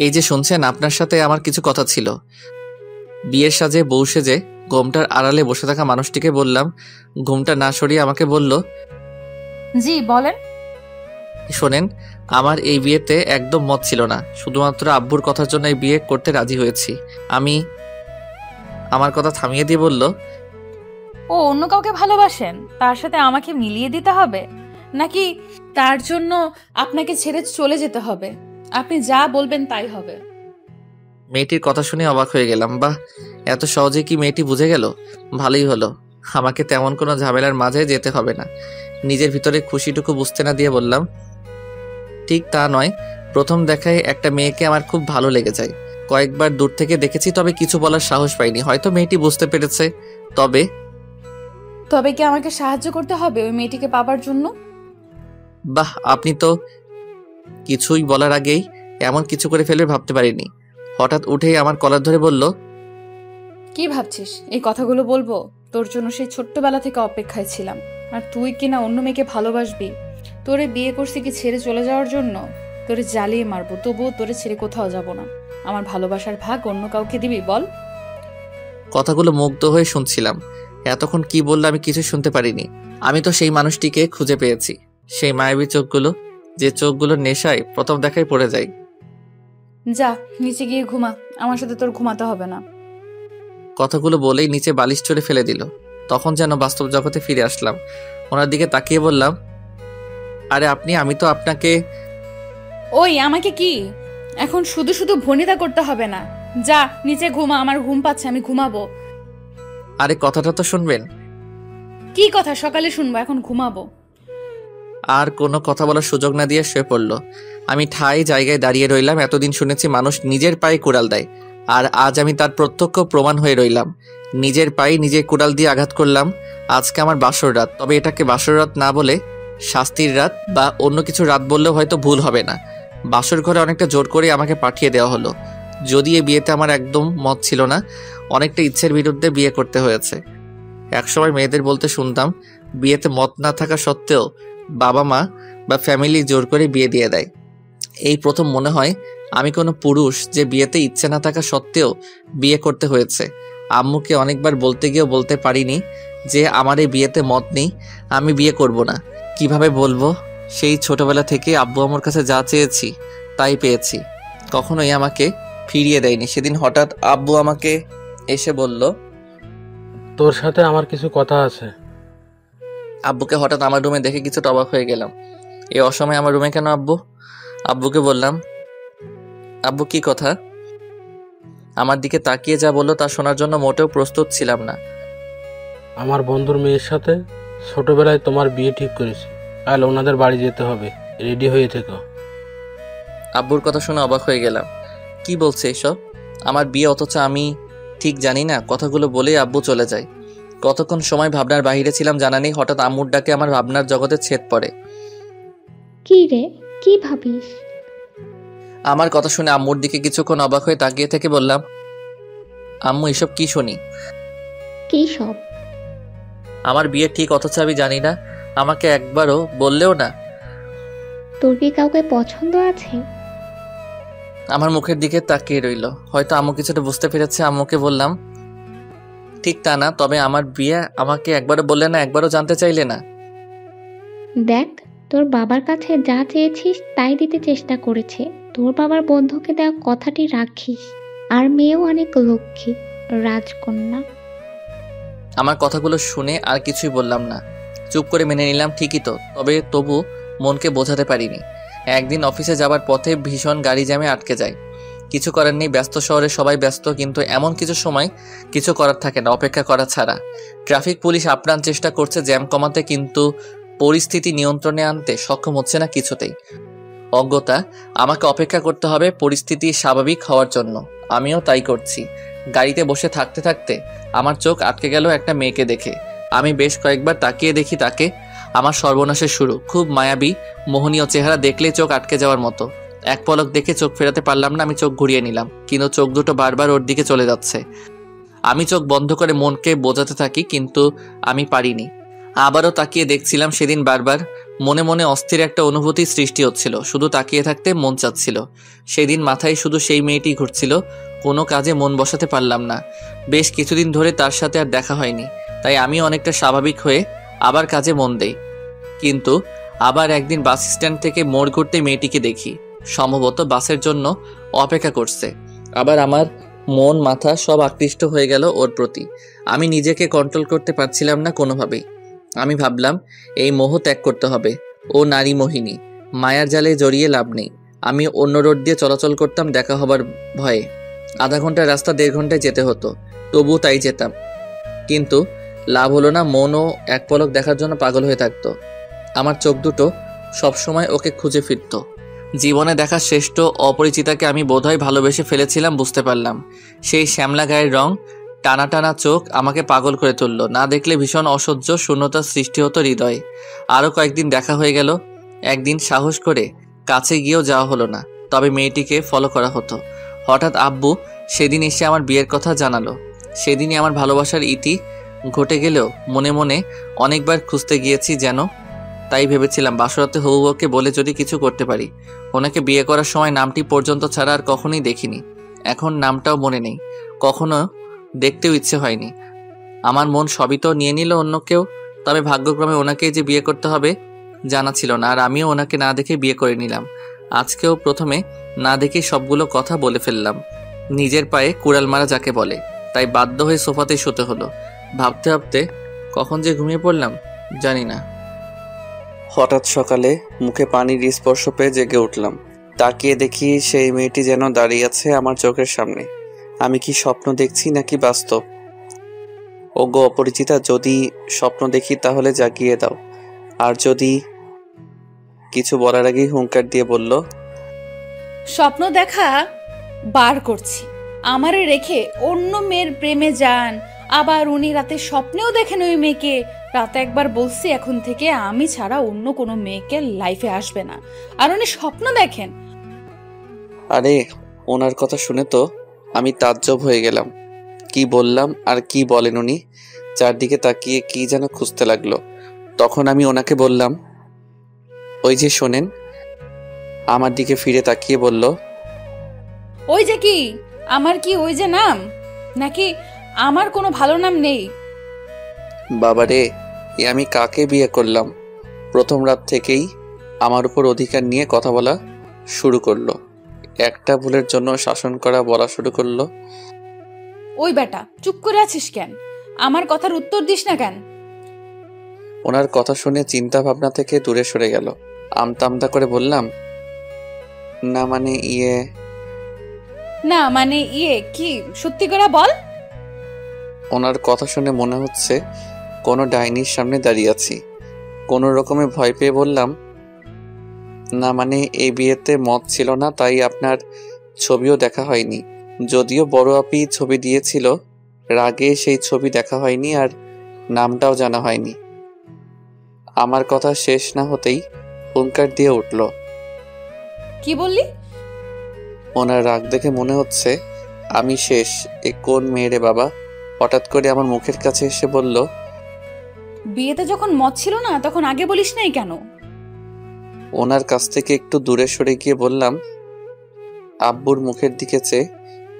এই যে শুনছেন, আপনার সাথে আমার কিছু কথা ছিল। বিয়ের সাজে বউ সেজে ঘোমটার আড়ালে বসে থাকা মানুষটিকে বললাম। ঘোমটা না সরিয়ে আমাকে বলল, জি বলেন। শোনেন, আমার এই বিয়েতে একদম মত ছিল না, শুধুমাত্র আব্বুর কথার জন্য এই বিয়ে করতে রাজি হয়েছি আমি। আমার কথা থামিয়ে দিয়ে বলল, ও অন্য কাউকে ভালোবাসেন, তার সাথে আমাকে মিলিয়ে দিতে হবে নাকি তার জন্য আপনাকে ছেড়ে চলে যেতে হবে? আপনি যা বলবেন তাই হবে। মেয়েটির কথা শুনে অবাক হয়ে গেলাম। বাহ, এত সহজে কি মেয়েটি বুঝে গেল? ভালোই হলো, আমাকে তেমন কোনো ঝামেলার মাঝে যেতে হবে না। নিজের ভিতরে খুশিটুকু বুঝতে না দিয়ে বললাম, ঠিক তা নয়, প্রথম দেখায় একটা মেয়েকে আমার খুব ভালো লেগে যায়। কয়েকবার দূর থেকে দেখেছি, তবে কিছু বলার সাহস পাইনি। হয়তো মেয়েটি বুঝতে পেরেছে। তবে তবে কি আমাকে সাহায্য করতে হবে ওই মেয়েটিকে পাবার জন্য? বাহ, আপনি তো কিছুই বলার আগেই এমন কিছু করে ফেলবে ভাবতে পারিনি। হঠাৎ উঠেই আমার কলার ধরে বলল, কি ভাবছিস এই কথাগুলো বলবো? তোর জন্য সেই ছোট্টবেলা থেকে অপেক্ষায় ছিলাম, আর তুই কিনা অন্য মেয়েকে ভালোবাসবি। তোরে বিয়ে করছি কি ছেড়ে চলে যাওয়ার জন্য? তোরে জ্বালিয়ে মারবো, তবুও তোরে ছেড়ে কোথাও যাব না। আমার ভালোবাসার ভাগ অন্য কাউকে দিবি বল? কথাগুলো মুগ্ধ হয়ে শুনছিলাম। এতক্ষণ কি বললো আমি কিছু শুনতে পারিনি। আমি তো সেই মানুষটিকে খুঁজে পেয়েছি, সেই মায়াবী চোখগুলো, যে চোখগুলো নেশায় প্রথম দেখায় পড়ে যায়। যা নিচে গিয়ে ঘুমা, আমার সাথে তোর ঘুমাতে হবে না। কথাগুলো বলেই নিচে বালিশ চড়ে ফেলে দিল। তখন যেন বাস্তব জগতে ফিরে আসলাম। ওনার দিকে তাকিয়ে বললাম, আরে আপনি, আমি তো আপনাকে। ওই আমাকে কি এখন শুধু শুধু ভনিতা করতে হবে না। যা নিচে ঘুমা, আমার ঘুম পাচ্ছে, আমি ঘুমাবো। আরে কথাটা তো শুনবেন। কি কথা সকালে শুনবো, এখন ঘুমাবো। আর কোনো কথা বলার সুযোগ না দিয়ে শুয়ে পড়ল। আমি ঠাই জায়গায় দাঁড়িয়ে রইলাম। এতদিন শুনেছি মানুষ নিজের পায়ে কুড়াল দেয়, আর আজ আমি তার প্রত্যক্ষ প্রমাণ হয়ে রইলাম। নিজের পায়ে নিজে কুড়াল দিয়ে আঘাত করলাম। আজকে আমার বাসর রাত, তবে এটাকে বাসর রাত না বলে শাস্তির রাত বা অন্য কিছু রাত বললেও হয়তো ভুল হবে না। বাসর ঘরে অনেকটা জোর করে আমাকে পাঠিয়ে দেওয়া হলো। যদি এই বিয়েতে আমার একদম মত ছিল না, অনেকটা ইচ্ছের বিরুদ্ধে বিয়ে করতে হয়েছে। একসময় মেয়েদের বলতে শুনতাম, বিয়েতে মত না থাকা সত্ত্বেও বাবা মা বা ফ্যামিলি জোর করে বিয়ে দিয়ে দেয়। এই প্রথম মনে হয় আমি কোনো পুরুষ যে বিয়েতে ইচ্ছে না থাকা সত্ত্বেও বিয়ে করতে হয়েছে। আম্মুকে অনেকবার বলতে গিয়েও বলতে পারিনি যে আমার এই বিয়েতে মত নেই, আমি বিয়ে করব না। কিভাবে বলবো? সেই ছোটবেলা থেকে আব্বু আমার কাছে যা চেয়েছি তাই পেয়েছি, কখনোই আমাকে ফিরিয়ে দেয়নি। সেদিন হঠাৎ আব্বু আমাকে এসে বলল, তোর সাথে আমার কিছু কথা আছে। আব্বুকে হঠাৎ আমার রুমে দেখে কিছুটা অবাক হয়ে গেলাম। এই অসময়ে আমার রুমে কেন আব্বু? আব্বুকে বললাম, আব্বু কি কথা? আমার দিকে তাকিয়ে যা বললো তা শোনার জন্য মোটেও প্রস্তুত ছিলাম না। আমার বন্ধুর মেয়ের সাথে ছোটবেলায় তোমার বিয়ে ঠিক করেছি, কাল ওনাদের বাড়ি যেতে হবে, রেডি হয়ে থেকো। আব্বুর কথা শুনে অবাক হয়ে গেলাম। কি বলছে এসব? আমার বিয়ে, অথচ আমি ঠিক জানি না। কথাগুলো বলেই আব্বু চলে যায়। কতক্ষণ সময় ভাবনার বাহিরে ছিলাম জানা নেই। হঠাৎ আম্মুর ডাকে আমার ভাবনার জগতে ছেদ পড়ে। কি রে, কি ভাবিস? আমার কথা শুনে আম্মুর দিকে কিছুক্ষণ অবাক হয়ে তাকিয়ে থেকে বললাম, আম্মু এসব কি শুনি? কি সব? আমার বিয়ে ঠিক, অথচ আমি জানি না। আমাকে একবারও বললেও না। তোর কি কাউকে পছন্দ আছে? আমার মুখের দিকে তাকিয়ে রইল। হয়তো আম্মু কিছুটা বুঝতে পেরেছে। আম্মুকে বললাম, ঠিক তা না, তবে আমার বিয়ে আমাকে একবারও বললে না, একবারও জানতে চাইলে না। দেখ, তোর বাবার কাছে যা চেয়েছিস তাই দিতে চেষ্টা করেছে। তোর বাবার বন্ধুকে দেওয়া কথাটি রাখিস। আর মেয়েও অনেক লক্ষ্মী, রাজকন্যা। আমার কথাগুলো শুনে আর কিছুই বললাম না, চুপ করে মেনে নিলাম। ঠিকই তো, তবু মনকে বোঝাতে পারিনি। একদিন অফিসে যাবার পথে ভীষণ গাড়ি জ্যামে আটকে যায়। কিছু করার নেই, ব্যস্ত শহরে সবাই ব্যস্ত, কিন্তু এমন কিছু সময় কিছু করার থাকে না অপেক্ষা করা ছাড়া। ট্রাফিক পুলিশ আপ্রাণ চেষ্টা করছে জ্যাম কমাতে, কিন্তু পরিস্থিতি নিয়ন্ত্রণে আনতে সক্ষম হচ্ছে না কিছুতেই। অজ্ঞতা, আমাকে অপেক্ষা করতে হবে পরিস্থিতি স্বাভাবিক হওয়ার জন্য। আমিও তাই করছি। গাড়িতে বসে থাকতে থাকতে আমার চোখ আটকে গেল একটা মেয়েকে দেখে। আমি বেশ কয়েকবার তাকিয়ে দেখি তাকে। আমার সর্বনাশের শুরু। খুব মায়াবী মোহনীয় চেহারা, দেখলেই চোখ আটকে যাওয়ার মতো। এক পলক দেখে চোখ ফেরাতে পারলাম না। আমি চোখ ঘুরিয়ে নিলাম, কিন্তু চোখ দুটো বারবার ওর দিকে চলে যাচ্ছে। আমি চোখ বন্ধ করে মনকে বোঝাতে থাকি, কিন্তু আমি পারিনি। আবারও তাকিয়ে দেখছিলাম। সেদিন বারবার মনে মনে অস্থির একটা অনুভূতি সৃষ্টি হচ্ছিল, শুধু তাকিয়ে থাকতে মন চাচ্ছিল। সেদিন মাথায় শুধু সেই মেয়েটি ঘুরছিল, কোনো কাজে মন বসাতে পারলাম না। বেশ কিছুদিন ধরে তার সাথে আর দেখা হয়নি, তাই আমি অনেকটা স্বাভাবিক হয়ে আবার কাজে মন দেই। কিন্তু আবার একদিন বাস স্ট্যান্ড থেকে মোড় ঘুরতে মেয়েটিকে দেখি, সম্ভবত বাসের জন্য অপেক্ষা করছে। আবার আমার মন মাথা সব আকৃষ্ট হয়ে গেল ওর প্রতি। আমি নিজেকে কন্ট্রোল করতে পারছিলাম না কোনোভাবেই। আমি ভাবলাম এই মোহ ত্যাগ করতে হবে। ও নারী মোহিনী, মায়ার জালে জড়িয়ে লাভ নেই। আমি অন্য রোড দিয়ে চলাচল করতাম দেখা হবার ভয়ে। আধা ঘন্টার রাস্তা 1.5 ঘন্টায় যেতে হতো, তবুও তাই যেতাম। কিন্তু লাভ হলো না, মনও এক পলক দেখার জন্য পাগল হয়ে থাকতো। আমার চোখ দুটো সবসময় ওকে খুঁজে ফিরত। জীবনে দেখা শ্রেষ্ঠ অপরিচিতাকে আমি বোধহয় ভালোবেসে ফেলেছিলাম, বুঝতে পারলাম। সেই শ্যামলা গায়ের রং, টানা টানা চোখ আমাকে পাগল করে তুলল। না দেখলে ভীষণ অসহ্য শূন্যতার সৃষ্টি হতো হৃদয়ে। আরও কয়েকদিন দেখা হয়ে গেল। একদিন সাহস করে কাছে গিয়েও যাওয়া হলো না, তবে মেয়েটিকে ফলো করা হতো। হঠাৎ আব্বু সেদিন এসে আমার বিয়ের কথা জানালো। সেদিনই আমার ভালোবাসার ইতি ঘটে গেলেও মনে মনে অনেকবার খুঁজতে গিয়েছি যেন। তাই ভেবেছিলাম বাসরাতে হবু বউকে বলে যদি কিছু করতে পারি। ওনাকে বিয়ে করার সময় নামটি পর্যন্ত ছাড়া আর কখনোই দেখিনি। এখন নামটাও মনে নেই, কখনো দেখতেও ইচ্ছে হয়নি। আমার মন সবই তো নিয়ে নিল অন্য কেউ। তবে ভাগ্যক্রমে ওনাকেই যে বিয়ে করতে হবে জানা ছিল না, আর আমিও ওনাকে না দেখে বিয়ে করে নিলাম। আজকেও প্রথমে না দেখে সবগুলো কথা বলে ফেললাম। নিজের পায়ে কুড়াল মারা যাকে বলে, তাই বাধ্য হয়ে সোফাতে শুতে হলো। ভাবতে ভাবতে কখন যে ঘুমিয়ে পড়লাম জানি না। হঠাৎ সকালে মুখে পানির স্পর্শ পেয়ে জেগে উঠলাম। তাকিয়ে দেখি সেই মেয়েটি যেন দাঁড়িয়ে আছে আমার চোখের সামনে। আমি কি স্বপ্ন দেখছি নাকি বাস্তব? ওগো অপরিচিতা, যদি স্বপ্ন দেখি তাহলে জাগিয়ে দাও। আর যদি কিছু বলার আগেই হুঙ্কার দিয়ে বলল, স্বপ্ন দেখা বার করছি। আমারে রেখে অন্য মেয়ের প্রেমে যান। আবার উনি রাতে স্বপ্নেও দেখেন ওই মেয়েকে। রাতে একবার বলছি এখন থেকে আমি ছাড়া অন্য কোনো মেয়েকে লাইফে আসবে না, আর উনি স্বপ্ন দেখেন। আরে ওনার কথা শুনে তো আমি তাজ্জব হয়ে গেলাম। কি বললাম আর কি বলেন উনি? চারদিকে তাকিয়ে কি যেন খুঁজতে লাগলো। তখন আমি ওনাকে বললাম, ওই যে শোনেন। আমার দিকে ফিরে তাকিয়ে বলল, ওই যে কি? আমার কি ওই যে নাম? নাকি আমার কোনো ভালো নাম নেই? বাবারে, এ আমি কাকে বিয়ে করলাম? প্রথম রাত থেকেই আমার উপর অধিকার নিয়ে কথা বলা শুরু করলো। একটা ভুলের জন্য শাসন করা বলা শুরু করলো। ওই বেটা, চুপ করে আছিস কেন? আমার কথার উত্তর দিস না কেন? ওনার কথা শুনে চিন্তা ভাবনা থেকে দূরে সরে গেল। আমতা আমতা করে বললাম, না মানে না মানে কি? সত্যি করে বল। ওনার কথা শুনে মনে হচ্ছে কোনো ডাইনির সামনে দাঁড়িয়ে আছি। কোনো রকমে ভয় পেয়ে বললাম, না মানে এই বিয়েতে মত ছিল না, তাই আপনার ছবিও দেখা হয়নি। যদিও বড় আপি ছবি দিয়েছিল, রাগে সেই ছবি দেখা হয়নি আর নামটাও জানা হয়নি। আমার কথা শেষ না হতেই হুঙ্কার দিয়ে উঠল। কি বললি? ওনার রাগ দেখে মনে হচ্ছে আমি শেষ। এ কোন মেয়ে রে বাবা? হঠাৎ করে আমার মুখের কাছে এসে বলল, বিয়েতে যখন মত ছিল না তখন আগে বলিস নাই কেন? ওনার কাছ থেকে একটু দূরে সরে গিয়ে বললাম, আব্বুর মুখের দিকে চেয়ে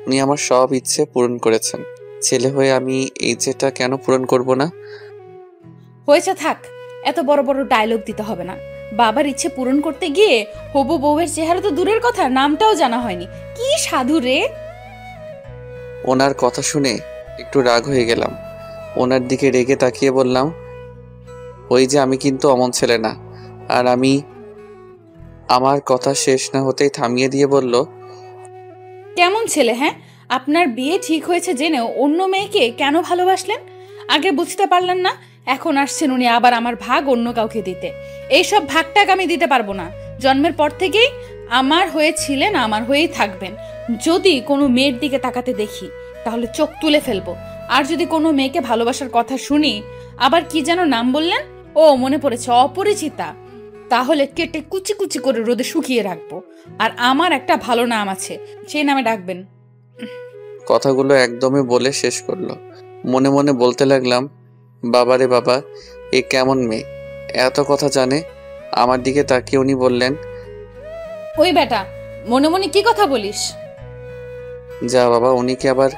উনি আমার সব ইচ্ছে পূরণ করেছেন। ছেলে হয়ে আমি এই ইচ্ছেটা কেন পূরণ করব না? হয়েছে, থাক। এত বড় বড় ডায়লগ দিতে হবে না। বাবার ইচ্ছে পূরণ করতে গিয়ে হবু বউয়ের চেহারা তো দূরের কথা, নামটাও জানা হয়নি। কি সাধু রে! ওনার কথা শুনে একটু রাগ হয়ে গেলাম। ওনার দিকে রেগে তাকিয়ে বললাম, ওই যে আমি কিন্তু অমন ছেলে না। আর আমি আমার কথা শেষ না হতেই থামিয়ে দিয়ে বলল, কেমন ছেলে? হ্যাঁ, আপনার বিয়ে ঠিক হয়েছে জেনেও অন্য মেয়েকে কেন ভালোবাসলেন? আগে বুঝতে পারলেন না? এখন আসছেন উনি আবার আমার ভাগ অন্য কাউকে দিতে। এইসব ভাগটাক আমি দিতে পারবো না। জন্মের পর থেকেই আমার হয়ে ছিলেন, আমার হয়েই থাকবেন। যদি কোনো মেয়ের দিকে তাকাতে দেখি তাহলে চোখ তুলে ফেলবো। আর যদি কোনো মেয়েকে ভালোবাসার কথা শুনি, আবার কি যেন নাম বললেন? ও মনে পড়েছে, অপরিচিতা। তাহলে কেটে কুচি কুচি করে রোদে শুকিয়ে রাখবো। আর আমার একটা ভালো নাম আছে, সেই নামে ডাকবেন। কথাগুলো একদমই বলে শেষ করলো। মনে মনে বলতে লাগলাম, বাবারে বাবা, এ কেমন মেয়ে, এত কথা জানে। আমার দিকে তাকিয়ে উনি বললেন, ওই বেটা, মনে মনে কি কথা বলিস? যা বাবা, উনি কি আবার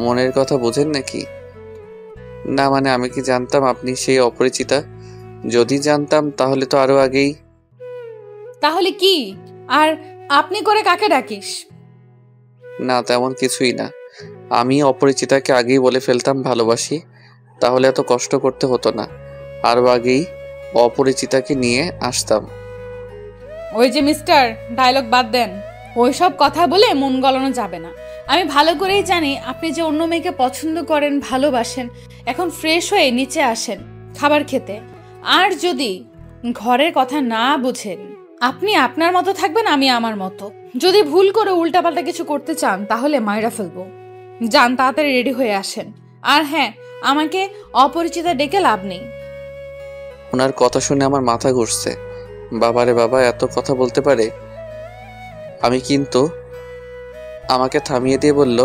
মনের কথা বোঝেন নাকি? না মানে আমি কি জানতাম আপনি সেই অপরিচিতা? যদি জানতাম তাহলে তো আরো আগেই। তাহলে কি? আর আপনি করে কাকে ডাকিস? না তেমন কিছুই না, আমি অপরিচিতাকে আগেই বলে ফেলতাম ভালোবাসি, তাহলে এত কষ্ট করতে হতো না, আরো আগেই অপরিচিতাকে নিয়ে আসতাম। ওই যে মিস্টার, ডায়লগ বাদ দেন। ওইসব কথা বলে মন গলানো যাবে না। আমি ভালো করেই জানি আপনি যে অন্য মেয়েকে পছন্দ করেন, ভালোবাসেন। এখন ফ্রেশ হয়ে নিচে আসেন খাবার খেতে। আর যদি ঘরের কথা না বুঝেন, আপনি আপনার মতো থাকবেন, আমি আমার মতো। যদি ভুল করে উল্টাপাল্টা কিছু করতে চান তাহলে মাইরা ফেলবো। যান, তাড়াতাড়ি রেডি হয়ে আসেন। আর হ্যাঁ, আমাকে অপরিচিতা ডেকে লাভ নেই। ওনার কথা শুনে আমার মাথা ঘুরছে। বাবারে বাবা, এত কথা বলতে পারে! আমি কিন্তু আমাকে থামিয়ে দিয়ে বলল,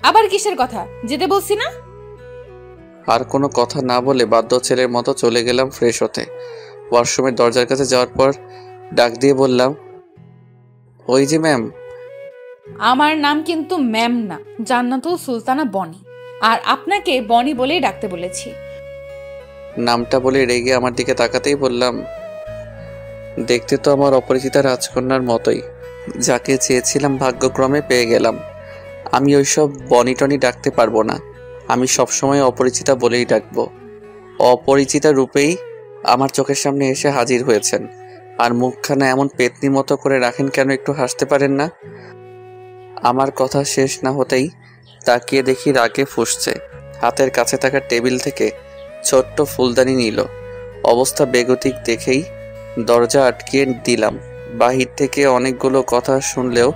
আবার কিসের কথা? যেতে বলছি না? আর কোনো কথা না বলে বাধ্য ছেলের মতো চলে গেলাম ফ্রেশ হতে। ওয়াশরুমের দরজার কাছে যাওয়ার পর ডাক দিয়ে বললাম, ওই যে ম্যাম। আমার নাম কিন্তু ম্যাম না, জান্নাতুল সুলতানা বনি। আর আপনাকে বনি বলেই ডাকতে বলেছি। নামটা বলে রেগে আমার দিকে তাকাতেই বললাম, দেখতে তো আমার অপরিচিতা রাজকন্যার মতোই, যাকে চেয়েছিলাম ভাগ্যক্রমে পেয়ে গেলাম। আমি ওইসব বনি টনি ডাকতে পারবো না, আমি সবসময় অপরিচিতা বলেই ডাকবো। অপরিচিতা রূপেই আমার চোখের সামনে এসে হাজির হয়েছেন, আর মুখখানা এমন পেতনি মতো করে রাখেন কেন, একটু হাসতে পারেন না? আমার কথা শেষ না হতেই তাকিয়ে দেখি রাগে ফুঁসছে। হাতের কাছে থাকা টেবিল থেকে ছোট্ট ফুলদানি নিল। অবস্থা বেগতিক দেখেই দরজা আটকিয়ে দিলাম। বাহির থেকে অনেকগুলো কথা শুনলেও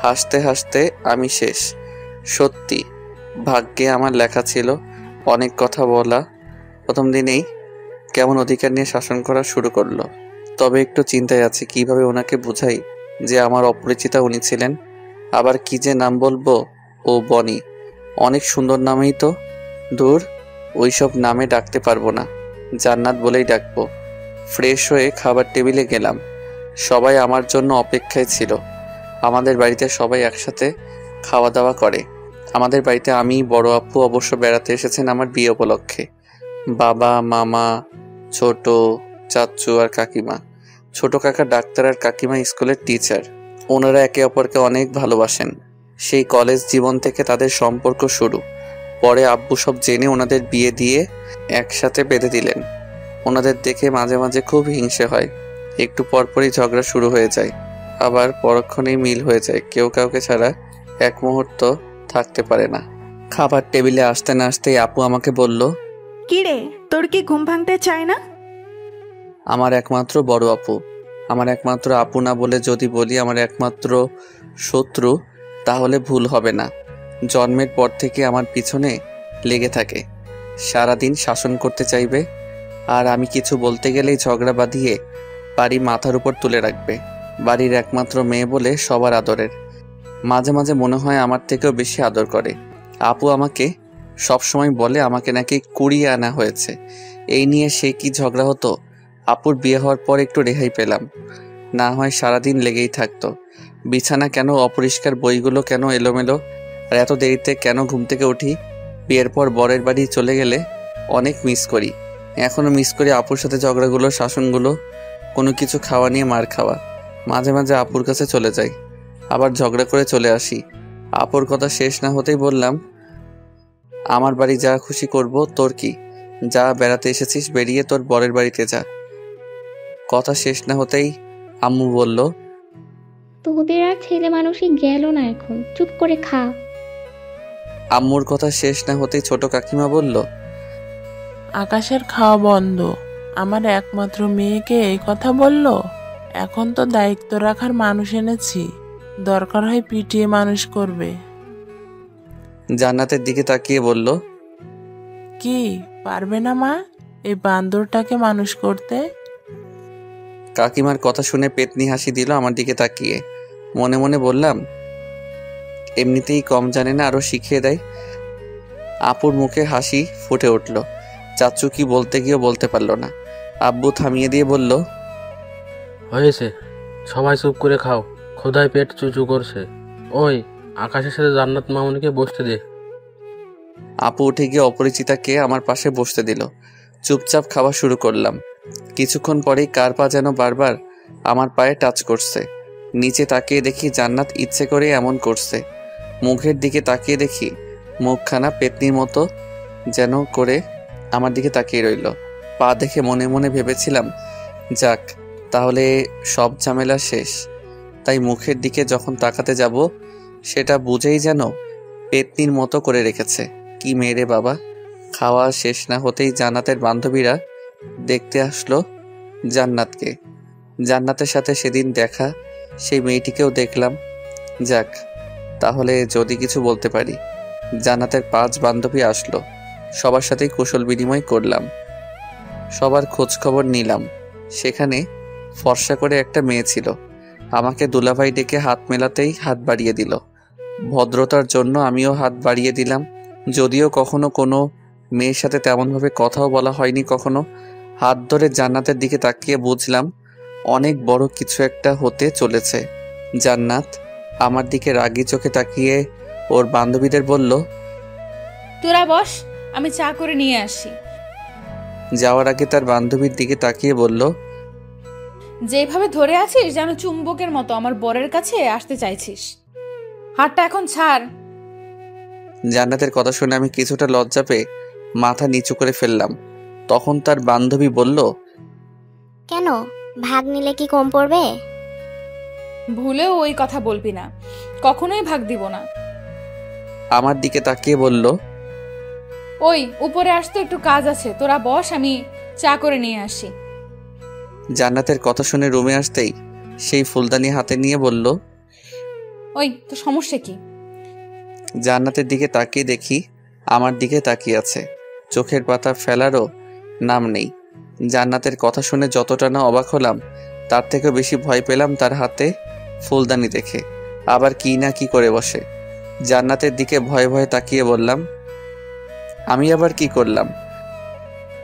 হাসতে হাসতে আমি শেষ। সত্যি ভাগ্যে আমার লেখা ছিল অনেক কথা বলা। প্রথম দিনেই কেমন অধিকার নিয়ে শাসন করা শুরু করলো। তবে একটু চিন্তায় আছে কিভাবে ওনাকে বুঝাই যে আমার অপরিচিতা উনি ছিলেন। আবার কি যে নাম বলবো, ও বনি, অনেক সুন্দর নামেই তো। দূর, ওইসব নামে ডাকতে পারবো না, জান্নাত বলেই ডাকবো। ফ্রেশ হয়ে খাবার টেবিলে গেলাম। সবাই আমার জন্য অপেক্ষায় ছিল। আমাদের বাড়িতে সবাই একসাথে খাওয়া দাওয়া করে। আমাদের বাড়িতে আমি, বড় আপু অবশ্য বেড়াতে এসেছেন আমার বিয়ে উপলক্ষে। বাবা, মামা, ছোট চাচু আর কাকিমা। ছোট কাকা ডাক্তার আর কাকিমা স্কুলের টিচার। ওনারা একে অপরকে অনেক ভালোবাসেন। সেই কলেজ জীবন থেকে তাদের সম্পর্ক শুরু। পরে আব্বু সব জেনে ওনাদের বিয়ে দিয়ে একসাথে বেঁধে দিলেন। ওনাদের দেখে মাঝে মাঝে খুব হিংসে হয়। একটু পরপরই ঝগড়া শুরু হয়ে যায়, আবার পরক্ষণেই মিল হয়ে যায়। কেউ কাউকে ছাড়া এক মুহূর্ত থাকতে পারে না। খাবার টেবিলে আসতে না আসতেই আপু আমাকে বলল, কি রে, তোর কি ঘুম ভাঙতে চায় না? আমার একমাত্র বড় আপু, আমার একমাত্র আপু না বলে যদি বলি আমার একমাত্র শত্রু, তাহলে ভুল হবে না। জন্মের পর থেকে আমার পিছনে লেগে থাকে, সারাদিন শাসন করতে চাইবে, আর আমি কিছু বলতে গেলেই ঝগড়া বাঁধিয়ে বাড়ি মাথার উপর তুলে রাখবে। বাড়ির একমাত্র মেয়ে বলে সবার আদরের। মাঝে মাঝে মনে হয় আমার থেকেও বেশি আদর করে। আপু আমাকে সবসময় বলে আমাকে নাকি কুড়িয়ে আনা হয়েছে। এই নিয়ে সে কি ঝগড়া হতো। আপুর বিয়ে হওয়ার পর একটু রেহাই পেলাম, না হয় সারাদিন লেগেই থাকতো। বিছানা কেন অপরিষ্কার, বইগুলো কেন এলোমেলো, আর এত দেরিতে কেন ঘুম থেকে উঠি। বিয়ের পর বরের বাড়ি চলে গেলে অনেক মিস করি, এখনও মিস করি আপুর সাথে ঝগড়াগুলো, শাসনগুলো, কোনো কিছু খাওয়া নিয়ে মার খাওয়া। মাঝে মাঝে আপুর কাছে চলে যাই, আবার ঝগড়া করে চলে আসি। আপুর কথা শেষ না হতেই বললাম, আমার বাড়ি যা খুশি করব, তোর কি? যা, বেড়াতে এসেছিস, বেরিয়ে তোর বরের বাড়িতে যা। কথা শেষ না হতেই আম্মু বলল, তোদের আর ছেলে মানুষই গেল না, এখন চুপ করে খা। আম্মুর কথা শেষ না হতেই ছোট কাকিমা বলল, আকাশের খাওয়া বন্ধ, আমার একমাত্র মেয়েকে এই কথা বলল। এখন তো দায়িত্ব রাখার মানুষ এনেছি, দরকার হয় পিটিয়ে মানুষ করবে। জান্নাতের দিকে তাকিয়ে বলল, কি পারবে না মা এই বান্দরটাকে মানুষ করতে? কাকিমার কথা শুনে পেতনি হাসি দিল আমার দিকে তাকিয়ে। মনে মনে বললাম, এমনিতেই কম জানে না, আরো শিখিয়ে দেয়। আপুর মুখে হাসি ফুটে উঠল। চাচু কি বলতে গিয়েও বলতে পারল না। আব্বু থামিয়ে দিয়ে বলল, হয়েছে, সবাই চুপ করে খাও, ক্ষুধায় পেট চুচু করছে। ওই আকাশের সাথে জান্নাত মামুনিকে বসতে দে। আপু উঠে গিয়ে অপরিচিতাকে আমার পাশে বসতে দিল। চুপচাপ খাওয়া শুরু করলাম। কিছুক্ষণ পরেই কার পা যেন বারবার আমার পায়ে টাচ করছে। নিচে তাকিয়ে দেখি জান্নাত ইচ্ছে করে এমন করছে। মুখের দিকে তাকিয়ে দেখি মুখখানা পেতনির মতো যেন করে আমার দিকে তাকিয়ে রইল। পা দেখে মনে মনে ভেবেছিলাম, যাক তাহলে সব ঝামেলা শেষ। তাই মুখের দিকে যখন তাকাতে যাব সেটা বুঝেই যেন পেতনির মতো করে রেখেছে। কি মেরে বাবা! খাওয়া শেষ না হতেই জান্নাতের বান্ধবীরা দেখতে আসলো জান্নাতকে। জান্নাতের সাথে সেদিন দেখা সেই মেয়েটিকেও দেখলাম। যাক তাহলে যদি কিছু বলতে পারি। জান্নাতের 5 বান্ধবী আসলো, সবার সাথেই কুশল বিনিময় করলাম, সবার খোঁজ খবর নিলাম। সেখানে ফর্সা করে একটা মেয়ে ছিল। আমাকে দুলাভাই ডেকে হাত মেলাতেই হাত বাড়িয়ে দিল। ভদ্রতার জন্য আমিও হাত বাড়িয়ে দিলাম। যদিও কখনো কোনো মেয়ের সাথে তেমনভাবে কথাও বলা হয়নি কখনো। হাত ধরে জান্নাতের দিকে তাকিয়ে বুঝলাম অনেক বড় কিছু একটা হতে চলেছে। জান্নাত আমার দিকে রাগী চোখে তাকিয়ে ওর বান্ধবীদের বলল, তোরা বস, আমি চা করে নিয়ে আসি। যাওয়ার আগে তার বান্ধবীর দিকে তাকিয়ে বলল, যেভাবে ধরে আছিস যেন চুম্বকের মতো আমার বরের কাছে আসতে চাইছিস। হাতটা এখন ছাড়। জান্নাতের কথা শুনে আমি কিছুটা লজ্জা পেয়ে মাথা নিচু করে ফেললাম। তখন তার বান্ধবী বলল, কেন, ভাগ নিলে কি কম পড়বে? ভুলেও ওই কথা বলবি না, কখনোই ভাগ দিব না। আমার দিকে তাকিয়ে বলল, ওই উপরে আসতে একটু কাজ আছে, তোরা বস, আমি চা করে নিয়ে আসি। জান্নাতের কথা শুনে রুমে আসতেই সেই ফুলদানি হাতে নিয়ে বলল, ওই তো সমস্যা কি? জান্নাতের দিকে তাকিয়ে দেখি আমার দিকে তাকিয়ে আছে, চোখের পাতা ফেলারও নাম নেই। জান্নাতের কথা শুনে যতটা না অবাক হলাম তার থেকে বেশি ভয় পেলাম তার হাতে ফুলদানি দেখে। আবার কি না কি করে বসে। জান্নাতের দিকে ভয়ে ভয়ে তাকিয়ে বললাম, আমি আবার কি করলাম?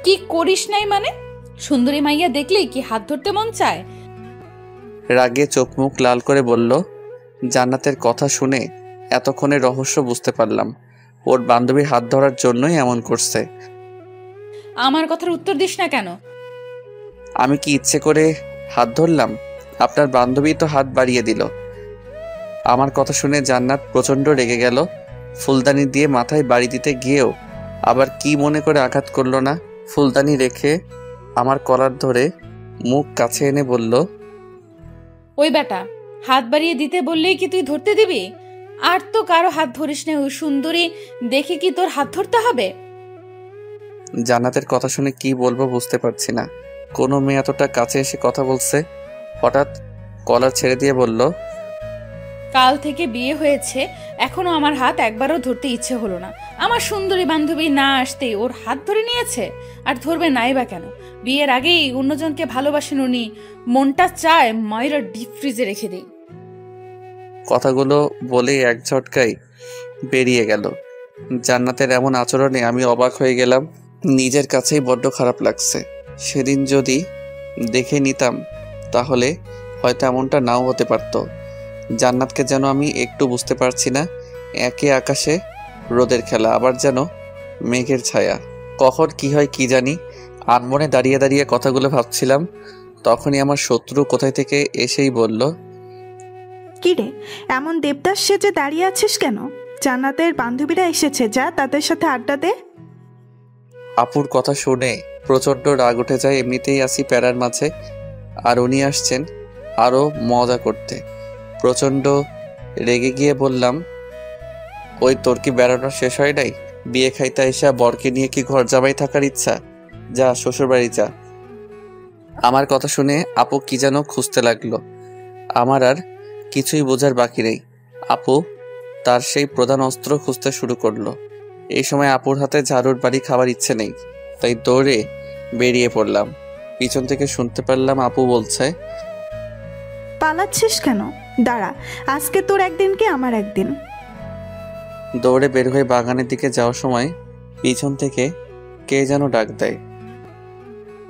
কি করিস নাই মানে? সুন্দরী মাইয়া দেখলেই কি হাত ধরতে মন চায়? রাগে চোখ মুখ লাল করে বলল। জান্নাতের কথা শুনে এতক্ষণে রহস্য বুঝতে পারলাম। ওর বান্ধবী হাত ধরার জন্যই এমন করছে। আমার কথার উত্তর দিস না কেন? আমি কি ইচ্ছে করে হাত ধরলাম? আপনার বান্ধবী তো হাত বাড়িয়ে দিল। আমার কথা শুনে জান্নাত প্রচণ্ড রেগে গেল। ফুলদানি দিয়ে মাথায় বাড়ি দিতে গিয়েও আবার কি মনে করে আঘাত করলো না। ফুলদানি রেখে আমার কলার ধরে মুখ কাছে এনে বলল, ওই বেটা, হাত বাড়িয়ে দিতে বললেই কি তুই ধরতে দিবি? আর তো কারো হাত ধরিস না, ওই সুন্দরী দেখে কি তোর হাত ধরতে হবে? জান্নাতের কথা শুনে কি বলবো বুঝতে পারছি না। কোনো মেয়ে এতটা কাছে এসে কথা বলছে। হঠাৎ কলার ছেড়ে দিয়ে বলল, কাল থেকে বিয়ে হয়েছে, এখনো আমার হাত একবারও ধরতে ইচ্ছে হলো না। আমার সুন্দরী বান্ধবী না আসতেই ওর হাত ধরে নিয়েছে। আর ধরবে নাই বা কেন? বিয়ের আগেই অন্যজনকে ভালোবাসেন উনি। মনটা চায় মায়েরা ডিপ ফ্রিজে রেখে দেই। কথাগুলো বলেই এক ঝটকায় বেরিয়ে গেল। জান্নাতের এমন আচরণে আমি অবাক হয়ে গেলাম। নিজের কাছেই বড্ড খারাপ লাগছে। সেদিন যদি দেখে নিতাম তাহলে হয়তো এমনটা নাও হতে পারত। জান্নাতকে যেন আমি একটু বুঝতে পারছি না। একে আকাশে রোদের খেলা, আবার যেন মেঘের ছায়া। কখন কি হয় কি জানি। আনমনে দাঁড়িয়ে দাঁড়িয়ে কথাগুলো ভাবছিলাম। তখনই আমার শত্রু কোথায় থেকে এসেই বলল, কি রে, এমন দেবদাস সেজে দাঁড়িয়ে আছিস কেন? জান্নাতের বান্ধবীরা এসেছে, যা তাদের সাথে আড্ডা দে। আপুর কথা শুনে প্রচণ্ড রাগ উঠে যায়। এমনিতেই আসি প্যারার মাঝে, আর উনি আসছেন আরও মজা করতে। প্রচণ্ড রেগে গিয়ে বললাম, ওই তোর কি বেড়ানো শেষ হয় নাই? বিয়ে খাইতে এসে বরকে নিয়ে কি ঘর জামাই থাকার ইচ্ছা? যা শ্বশুরবাড়ি যা। আমার কথা শুনে আপু কি যেন খুঁজতে লাগলো। আমার আর কিছুই বোঝার বাকি নেই। আপু তার সেই প্রধান অস্ত্র খুঁজতে শুরু করলো। এই সময় আপুর হাতে ঝাড়ুর বাড়ি খাওয়ার ইচ্ছে নেই, তাই দৌড়ে বেরিয়ে পড়লাম। পিছন থেকে শুনতে পারলাম আপু বলছে, পালাচ্ছিস কেন? দাঁড়া, আজকে তোর একদিন কি আমার একদিন। দৌড়ে বের হয়ে বাগানের দিকে যাওয়ার সময় পিছন থেকে কে যেন ডাক দেয়,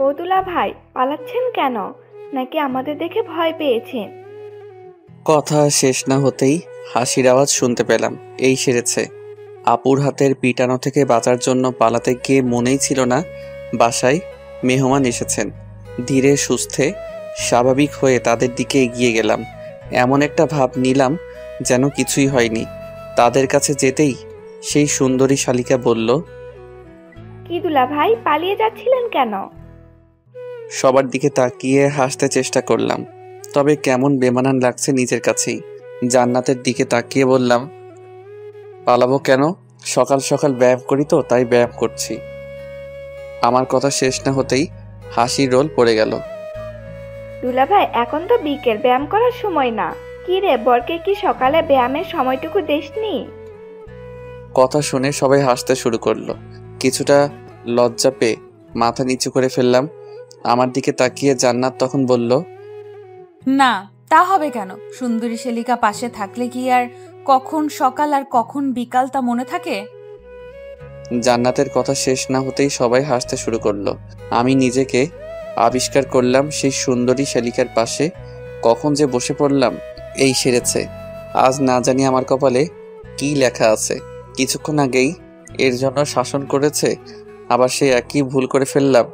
ও দুলা ভাই, পালাচ্ছেন কেন? নাকি আমাদের দেখে ভয় পেয়েছেন? কথা শেষ না হতেই হাসির আওয়াজ শুনতে পেলাম। এই সেরেছে। আপুর হাতের পিটানো থেকে বাঁচার জন্য পালাতে গিয়ে মনেই ছিল না বাসায় মেহমান এসেছেন। ধীরে সুস্থে স্বাভাবিক হয়ে তাদের দিকে এগিয়ে গেলাম। এমন একটা ভাব নিলাম যেন কিছুই হয়নি। তাদের কাছে যেতেই সেই সুন্দরী শালিকা বলল, কি দুলা ভাই, পালিয়ে যাচ্ছিলেন কেন? সবার দিকে তাকিয়ে হাসতে চেষ্টা করলাম, তবে কেমন বেমানান লাগছে নিজের কাছেই। জান্নাতের দিকে তাকিয়ে বললাম, পালাবো কেন? সকাল সকাল ব্যায়াম করি তো, তাই ব্যায়াম করছি। আমার কথা শেষ না হতেই হাসির রোল পড়ে গেল। দুলা ভাই, এখন তো বিকেল, ব্যায়াম করার সময় না। কি রে, বরকে কি সকালে ব্যায়ামের সময়টুকু দেসনি? কথা শুনে সবাই হাসতে শুরু করলো। কিছুটা লজ্জা পেয়ে মাথা নিচু করে ফেললাম। আমার দিকে তাকিয়ে জান্নাত তখন বলল, না, তা হবে কেন? সুন্দরী শালিকা পাশে থাকলে কি আর কখন সকাল আর কখন বিকাল তা মনে থাকে? জান্নাতের কথা শেষ না হতেই সবাই হাসতে শুরু করলো। আমি নিজেকে আবিষ্কার করলাম সেই সুন্দরী শালিকার পাশে। কখন যে বসে পড়লাম। এই সেরেছে। আজ না জানি আমার কপালে কি লেখা আছে। কিছুক্ষণ আগেই এর জন্য শাসন করেছে, আবার সে একই ভুল করে ফেললাম।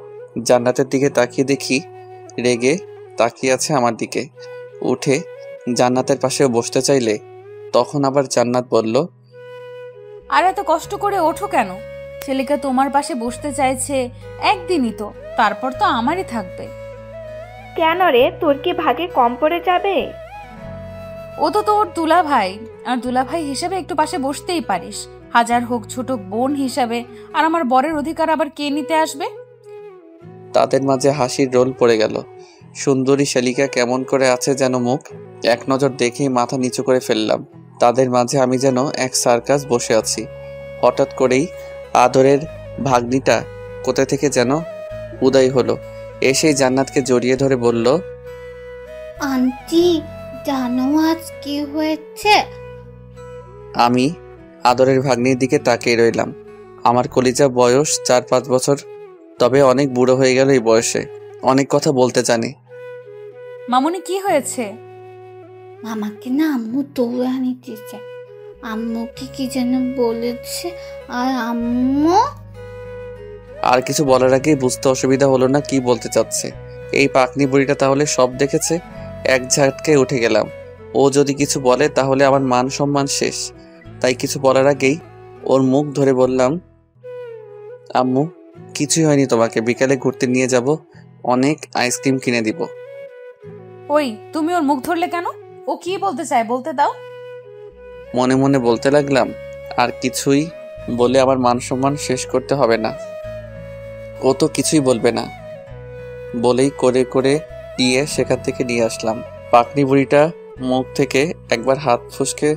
জান্নাতের দিকে তাকিয়ে দেখি রেগে তাকিয়ে আছে আমার দিকে। উঠে জান্নাতের পাশেও বসতে চাইলে তখন আবার জান্নাত বলল, আর এত কষ্ট করে ওঠো কেন? শালিকা তোমার পাশে বসতে চাইছে একদিনই তো, তারপর তো আমারই থাকবে। কেন রে, তোর কি ভাগে কম পড়ে যাবে? ও তো তোর দুলা ভাই, আর দুলা ভাই হিসেবে একটু পাশে বসতেই পারিস। হাজার হোক ছোট বোন হিসাবে, আর আমার বরের অধিকার আবার কে নিতে আসবে? তাদের মাঝে হাসির রোল পড়ে গেল। সুন্দরী শালিকা কেমন করে আছে যেন মুখ। এক নজর দেখেই মাথা নিচু করে ফেললাম। তাদের মাঝে আমি যেন এক সার্কাস বসে আছি। হঠাৎ করেই আদরের ভাগ্নিটা কোথা থেকে যেন উদয় হলো। এসেই জান্নাতকে জড়িয়ে ধরে বলল, আন্টি, জানো আজ কি হয়েছে? আমি আদরের ভাগ্নির দিকে তাকিয়ে রইলাম। আমার কলিজা বয়স 4-5 বছর, তবে অনেক বুড়ো হয়ে গেল এই বয়সে। অনেক কথা বলতে জানে। মামুনি, কি হয়েছে? মামাকে না আম্মু দৌড়া নিতেছে। আম্মুকে কি যেন বলেছে, আর আম্মু আর কিছু বলার আগেই বুঝতে অসুবিধা হলো না কি বলতে চাচ্ছে। এই পাকনি বুড়িটা তাহলে সব দেখেছে। এক ঝাটকায় উঠে গেলাম। ও যদি কিছু বলে তাহলে আমার মান সম্মান শেষ। তাই কিছু বলার আগেই ওর মুখ ধরে বললাম, আম্মু কিছুই হয়নি, তোমাকে বিকালে ঘুরতে নিয়ে যাব, অনেক আইসক্রিম কিনে দিব। ওই, তুমি ওর মুখ ধরলে কেন? ও কি বলতে চায় বলতে দাও। মনে মনে বলতে লাগলাম, আর কিছুই বলে আমার মান সম্মান শেষ করতে হবে না। ও তো কিছুই বলবে না বলেই করে করে দিয়ে সেখান থেকে নিয়ে আসলাম। পাকনি বুড়িটা মুখ থেকে একবার হাত ফুসকে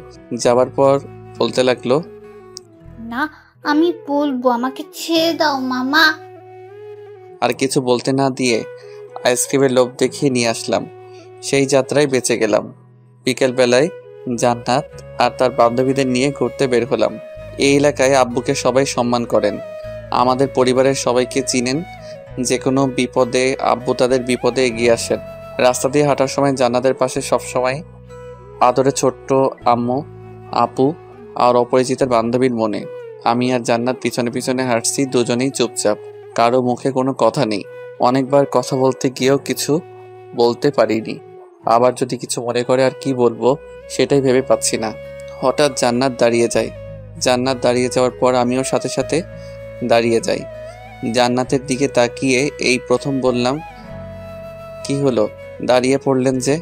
যাবার পর বলতে লাগলো, না, আমি বলবো, আমাকে ছেড়ে দাও মামা। আর কিছু বলতে না দিয়ে আইসক্রিমের লোভ দেখিয়ে নিয়ে আসলাম। সেই যাত্রায় বেঁচে গেলাম। বিকেল বেলায় জান্নাত আর তার বান্ধবীদের নিয়ে ঘুরতে বের হলাম। এই এলাকায় আব্বুকে সবাই সম্মান করেন। আমাদের পরিবারের সবাইকে চিনেন। যে কোনো বিপদে আব্বু তাদের বিপদে এগিয়ে আসেন। রাস্তা দিয়ে হাঁটার সময় জান্নাতের পাশে সবসময় আদরে ছোট্ট আম্মু, আপু আর অপরিচিতের বান্ধবীর মনে। আমি আর জান্নাত পিছনে পিছনে হাঁটছি, দুজনেই চুপচাপ। কারো মুখে কোনো কথা নেই। অনেকবার কথা বলতে গিয়েও কিছু বলতে পারিনি। আবার যদি কিছু মনে করে আর কি বলবো সেটাই ভেবে পাচ্ছি না। হঠাৎ জান্নাত দাঁড়িয়ে যায়। জান্নাত দাঁড়িয়ে যাওয়ার পর আমিও সাথে সাথে দাঁড়িয়ে যাই। জান্নাতের দিকে তাকিয়ে এই প্রথম বললাম, কি হলো, দাঁড়িয়ে পড়লেন যে?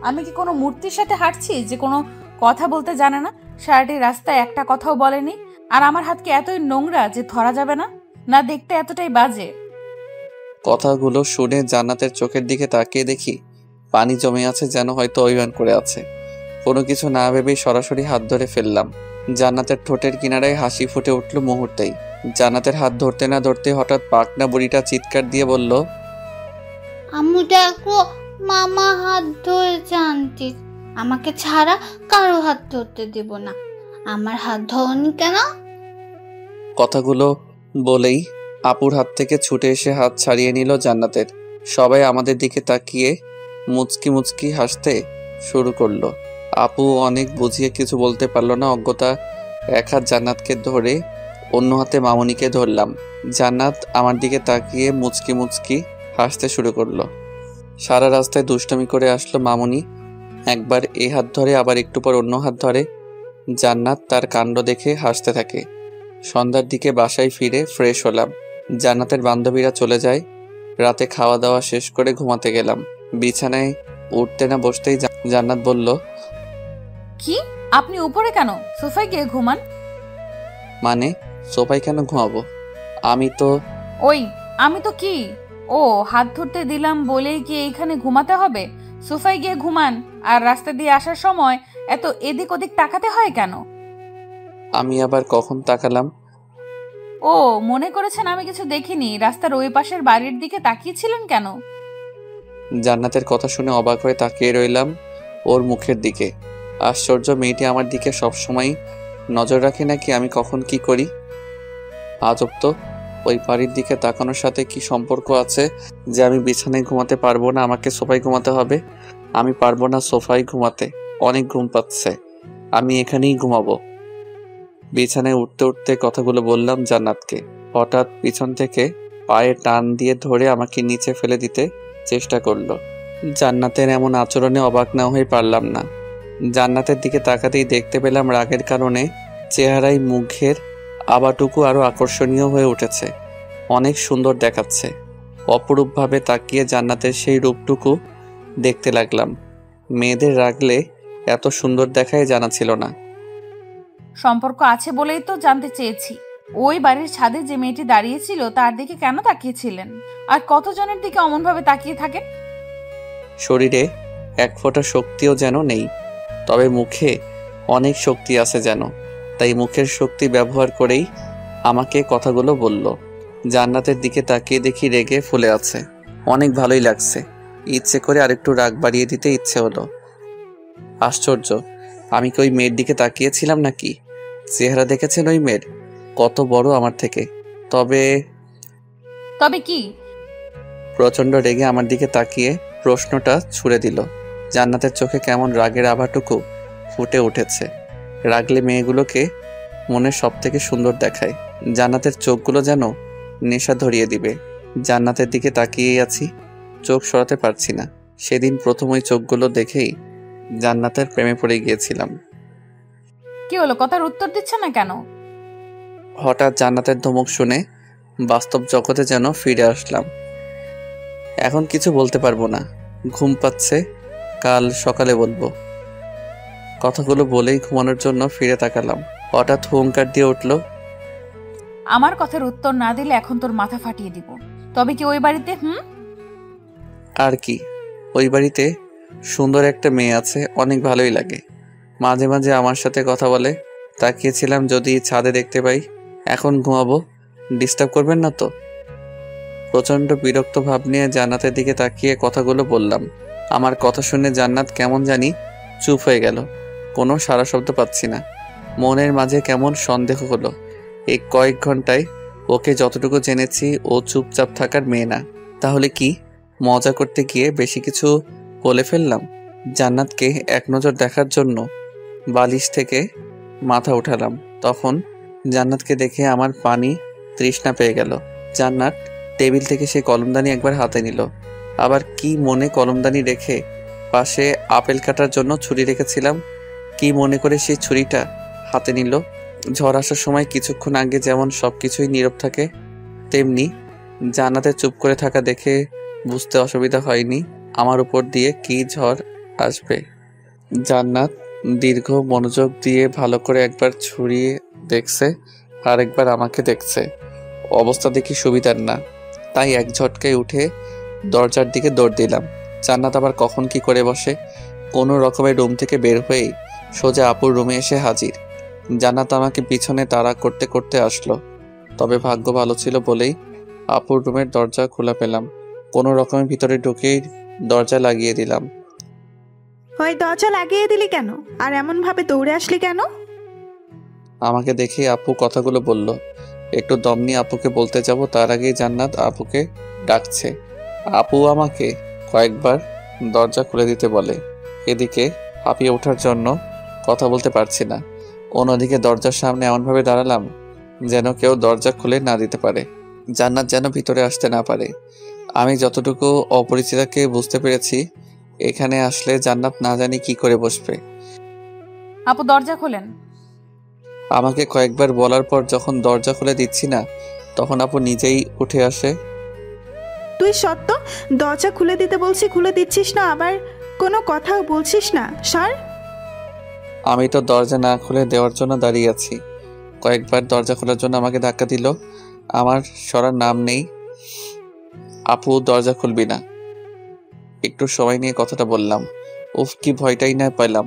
আমি কি কোনো মূর্তির সাথে হাঁটছি যে কোনো কথা বলতে জানে না? সারাটি রাস্তায় একটা কথাও বলেনি। আর আমার হাত কি এতই নোংরা যে ধরা যাবে না? না দেখতে এতটাই বাজে? কথাগুলো শুনে জান্নাতের চোখের দিকে তাকিয়ে দেখি পানি জমে আছে, যেন হয়তো অভিমান করে আছে। কোনো কিছু না ভেবেই সরাসরি হাত ধরে ফেললাম। জান্নাতের ঠোঁটের কিনারায় হাসি ফুটে উঠল মুহূর্তেই। জান্নাতের হাত ধরতে না ধরতে হঠাৎ পাকনা বুড়িটা চিৎকার দিয়ে বলল, আম্মু দেখো, মামা হাত ধরেছে আন্টির। আমাকে ছাড়া কারো হাত ধরতে দেব না। আমার হাত ধরনি কেন? কথাগুলো বলেই আপুর হাত থেকে ছুটে এসে হাত ছাড়িয়ে নিল জান্নাতের। সবাই আমাদের দিকে তাকিয়ে মুচকি মুচকি হাসতে শুরু করলো। আপু অনেক বুঝিয়ে কিছু বলতে পারলো না। অজ্ঞতা এক হাত জান্নাতকে ধরে অন্য হাতে মামুনিকে ধরলাম। জান্নাত আমার দিকে তাকিয়ে মুচকি মুচকি হাসতে শুরু করলো। সারা রাস্তায় দুষ্টুমি করে আসলো মামুনি। একবার এ হাত ধরে, আবার একটু পর অন্য হাত ধরে। জান্নাত তার কাণ্ড দেখে হাসতে থাকে। সন্ধ্যার দিকে বাসায় ফিরে ফ্রেশ হলাম। জান্নাতের বান্ধবীরা চলে যায়। রাতে খাওয়া দাওয়া শেষ করে ঘুমাতে গেলাম। বিছানায় উঠতে না বসতেই জান্নাত বলল, কি আপনি উপরে কেন? সোফায় গিয়ে ঘুমান। মানে সোফায় কেন ঘুমাবো? আমি তো কি? ও হাত ধরতে দিলাম বলেই কি এইখানে ঘুমাতে হবে? সোফায় গিয়ে ঘুমান। আর রাস্তা দিয়ে আসার সময় এত এদিক ওদিক তাকাতে হয় কেন? আমি আবার কখন তাকালাম? ও মনে করেছেন আমি কিছু দেখিনি? রাস্তার ওই পাশের বাড়ির দিকে তাকিয়েছিলেন কেন? জান্নাতের কথা শুনে অবাক হয়ে তাকিয়ে রইলাম ওর মুখের দিকে। আশ্চর্য, মেয়েটি আমার দিকে সবসময় নজর রাখে নাকি আমি কখন কি করি? আজব তো, ওই বাড়ির দিকে তাকানোর সাথে কি সম্পর্ক আছে যে আমি বিছানায় ঘুমাতে পারবো না, আমাকে সোফায় ঘুমাতে হবে? আমি পারবো না সোফায় ঘুমাতে, অনেক ঘুম পাচ্ছে, আমি এখানেই ঘুমাবো। বিছানায় উঠতে উঠতে কথাগুলো বললাম জান্নাতকে। হঠাৎ পিছন থেকে পায়ে টান দিয়ে ধরে আমাকে নিচে ফেলে দিতে চেষ্টা করলো। জান্নাতের এমন আচরণে অবাক না হয়ে পারলাম না। জান্নাতের দিকে তাকাতেই দেখতে পেলাম রাগের কারণে চেহারায় মুখের আবাটুকু আরো আকর্ষণীয় হয়ে উঠেছে। অনেক সুন্দর দেখাচ্ছে। অপরূপভাবে তাকিয়ে জান্নাতের সেই রূপটুকু দেখতে লাগলাম। মেয়েদের রাগলে এত সুন্দর দেখায় জানা ছিল না। সম্পর্ক আছে বলেই তো জানতে চেয়েছি। ওই বাড়ির ছাদে যে মেয়েটি দাঁড়িয়েছিল তার দিকে কেন তাকিয়েছিলেন? আর কতজনের দিকে অমনভাবে তাকিয়ে থাকেন? শরীরে এক ফোঁটা শক্তিও যেন নেই, তবে মুখে অনেক শক্তি আছে যেন। তাই মুখের শক্তি ব্যবহার করেই আমাকে কথাগুলো বলল। জান্নাতের দিকে তাকিয়ে দেখি রেগে ফুলে আছে। অনেক ভালোই লাগছে। ইচ্ছে করে আরেকটু রাগ বাড়িয়ে দিতে ইচ্ছে হলো। আশ্চর্য, আমি কি ওই মেয়ের দিকে তাকিয়েছিলাম নাকি? চেহারা দেখেছেন ওই মেয়ের? কত বড় আমার থেকে। তবে কি? প্রচন্ড রেগে আমার দিকে তাকিয়ে প্রশ্নটা ছুড়ে দিল। জান্নাতের চোখে কেমন রাগের আভাটুকু ফুটে উঠেছে। রাগলে মেয়েগুলোকে মনে সব থেকে সুন্দর দেখায়। জান্নাতের চোখগুলো যেন নেশা ধরিয়ে দিবে। জান্নাতের দিকে তাকিয়েই আছি, চোখ সরাতে পারছি না। সেদিন প্রথম ওই চোখগুলো দেখেই জান্নাতের প্রেমে পড়ে গিয়েছিলাম। কি হলো, কথার উত্তর দিচ্ছে না কেন? হঠাৎ জান্নাতের ধমক শুনে বাস্তব জগতে যেন ফিরে আসলাম। এখন কিছু বলতে পারবো না, ঘুম পাচ্ছে, কাল সকালে বলবো। কথাগুলো বলেই ঘুমানোর জন্য ফিরে তাকালাম। হঠাৎ হুঙ্কার দিয়ে উঠল, আমার কথার উত্তর না দিলে এখন তোর মাথা ফাটিয়ে দিব। তবে কি ওই বাড়িতে? আর কি, ওই বাড়িতে সুন্দর একটা মেয়ে আছে, অনেক ভালোই লাগে। মাঝে মাঝে আমার সাথে কথা বলে। তাকিয়েছিলাম যদি ছাদে দেখতে পাই। এখন ঘুমাবো, ডিস্টার্ব করবেন না তো? প্রচন্ড বিরক্ত ভাব নিয়ে জান্নাতের দিকে তাকিয়ে কথাগুলো বললাম। আমার কথা শুনে জান্নাত কেমন জানি চুপ হয়ে গেল। কোনো সারা শব্দ পাচ্ছি না। মনের মাঝে কেমন সন্দেহ হলো। এই কয়েক ঘন্টায় ওকে যতটুকু জেনেছি ও চুপচাপ থাকার মেয়ে না। তাহলে কি মজা করতে গিয়ে বেশি কিছু বলে ফেললাম? জান্নাতকে এক নজর দেখার জন্য বালিশ থেকে মাথা উঠালাম। তখন জান্নাতকে দেখে আমার পানি তৃষ্ণা পেয়ে গেল। জান্নাত টেবিল থেকে সেই কলমদানি একবার হাতে নিল। আবার কি মনে কলমদানি রেখে পাশে আপেল কাটার জন্য ছুরি রেখেছিলাম, কি মনে করে সেই ছুরিটা হাতে নিল। ঝড় আসার সময় কিছুক্ষণ আগে যেমন সবকিছুই নীরব থাকে, তেমনি জান্নাতের চুপ করে থাকা দেখে বুঝতে অসুবিধা হয়নি আমার উপর দিয়ে কি ঝড় আসবে। জান্নাত দীর্ঘ মনোযোগ দিয়ে ভালো করে একবার ছুরিয়ে দেখছে, আর একবার আমাকে দেখছে। অবস্থা দেখি সুবিধার না, তাই এক ঝটকায় উঠে দরজার দিকে দৌড় দিলাম। জান্নাত আবার কখন কি করে বসে। কোনো রকমের রুম থেকে বের হয়েই সোজা আপুর রুমে এসে হাজির। জান্নাত আমাকে পিছনে তাড়া করতে করতে আসলো। তবে ভাগ্য ভালো ছিল বলেই আপুর রুমের দরজা খোলা পেলাম। কোনো রকমের ভিতরে ঢুকেই দরজা লাগিয়ে দিলাম। ওই দরজা লাগিয়ে দিলি কেন? আর এমন ভাবে দৌড়ে আসলি কেন? আমাকে দেখে আপু কথাগুলো বলল। একটু দম নিয়ে আপুকে বলতে যাব, তার আগেই জান্নাত আপুকে ডাকছে। আপু আমাকে কয়েকবার দরজা খুলে দিতে বলে। এদিকে হাঁপিয়ে ওঠার জন্য কথা বলতে পারছি না। অন্যদিকে দরজার সামনে এমনভাবে দাঁড়ালাম যেন কেউ দরজা খুলে না দিতে পারে, জান্নাত যেন ভিতরে আসতে না পারে। আমি যতটুকু অপরিচিতাকে বুঝতে পেরেছি, এখানে আসলে জান্নাত না জানি কি করে বসবে। আপু দরজা খোলেন। আমাকে কয়েকবার বলার পর যখন দরজা খুলে দিচ্ছি না, তখন আপু নিজেই উঠে আসে। তুই সত্য দরজা খুলে দিতে বলছি, খুলে দিচ্ছিস না, আবার কোনো কথা বলছিস না। সর। আমি তো দরজা না খুলে দেওয়ার জন্য দাঁড়িয়ে আছি। কয়েকবার দরজা খোলার জন্য আমাকে ধাক্কা দিল, আমার সরার নাম নেই। আপু দরজা খুলবি না? একটু সময় নিয়ে কথাটা বললাম। উফ, কি ভয়টাই না পেলাম।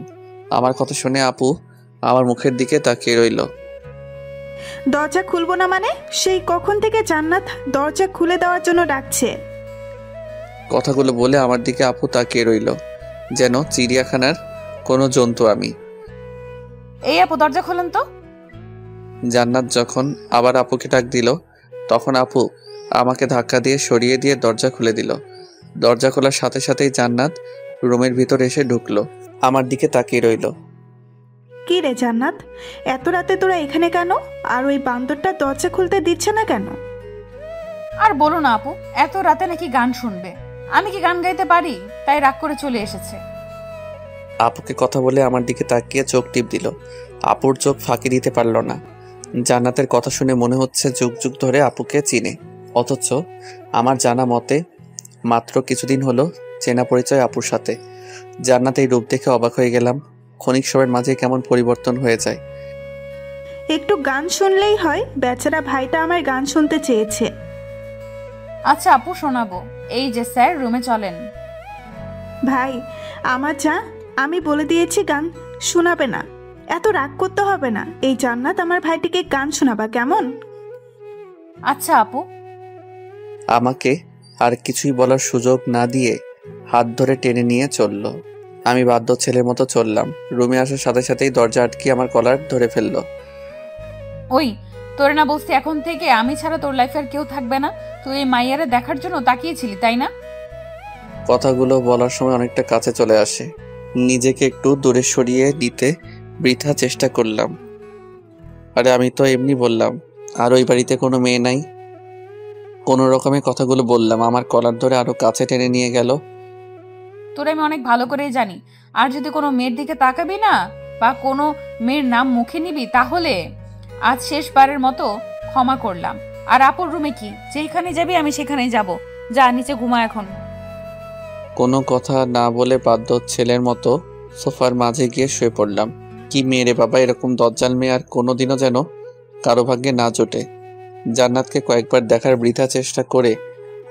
আমার কথা শুনে আপু আমার মুখের দিকে তাকিয়ে রইল। দরজা খুলবো না মানে? সেই কখন থেকে জান্নাত দরজা খুলে দেওয়ার জন্য ডাকছে। কথাগুলো বলে আমার দিকে আপু তাকিয়ে রইল, যেন চিড়িয়াখানার কোনো জন্তু আমি। এই আপু দরজা খোলেন তো। জান্নাত যখন আবার আপুকে ডাক দিল, তখন আপু আমাকে ধাক্কা দিয়ে সরিয়ে দিয়ে দরজা খুলে দিল। দরজা খোলার সাথে সাথেই জান্নাত রুমের ভিতর এসে ঢুকলো, আমার দিকে তাকিয়ে রইল। কি রে জান্নাত, এত রাতে তোরা এখানে কেন? আর ওই বান্দরটা দরজা খুলতে দিচ্ছে না কেন? আর বলো না আপু, এত রাতে নাকি গান শুনবে। আমি কি গান গাইতে পারি? তাই রাগ করে চলে এসেছে। আপুকে কথা বলে আমার দিকে তাকিয়ে চোখ টিপ দিল। আপুর চোখ ফাঁকি দিতে পারল না। জান্নাতের কথা শুনে মনে হচ্ছে যুগ যুগ ধরে আপুকে চিনে, অথচ আমার জানা মতে মাত্র কিছুদিন হলো চেনা পরিচয় আপুর সাথে। জান্নাত এই রূপ দেখে অবাক হয়ে গেলাম। ক্ষণিক সময়ের মাঝে কেমন পরিবর্তন হয়ে যায়। একটু গান শুনলেই হয়, বেচারা ভাইটা আমার গান শুনতে চেয়েছে। আচ্ছা আপু শোনাবো। এই যে স্যার, রুমে চলেন। ভাই আমার যা, আমি বলে দিয়েছি গান শোনাবে না। এত রাগ করতে হবে না। এই জান্নাত আমার ভাইটিকে গান শোনাবা কেমন? আচ্ছা আপু। আমাকে আর কিছুই বলার সুযোগ না দিয়ে হাত ধরে টেনে নিয়ে চলল। আমি বাধ্য ছেলের মতো চললাম। রুমে আসার সাথে সাথেই দরজা আটকে আমার কলার ধরে ফেললো। ওই তোরে না বলছি এখন থেকে আমি ছাড়া তোর লাইফে আর কেউ থাকবে না? তুই এই মাইয়ারে দেখার জন্য তাকিয়েছিলি, তাই না? কথাগুলো বলার সময় অনেকটা কাছে চলে আসে। নিজেকে একটু দূরে সরিয়ে দিতে বৃথা চেষ্টা করলাম। আরে আমি তো এমনি বললাম, আর ওই বাড়িতে কোনো মেয়ে নাই। কোনো রকমে কথাগুলো বললাম। আমার কলার ধরে আরো কাছে টেনে নিয়ে গেল। তোর আমি অনেক ভালো করেই জানি, আর যদি কোনো মেয়ের দিকে তাকাবি না বা কোনো মেয়ের নাম মুখে নিবি, তাহলে আজ শেষবারের মতো ক্ষমা করলাম। আর আপুর রুমে কি, যেখানে যাবি আমি সেখানেই যাব। যা নিচে ঘুমা এখন। কোনো কথা না বলে বাধ্য ছেলের মতো সোফার মাঝে গিয়ে শুয়ে পড়লাম। কি মেয়ে রে বাবা, এরকম দজ্জাল মেয়ে আর কোনোদিনও যেন কারো ভাগ্যে না জোটে। জান্নাতকে কয়েকবার দেখার বৃথা চেষ্টা করে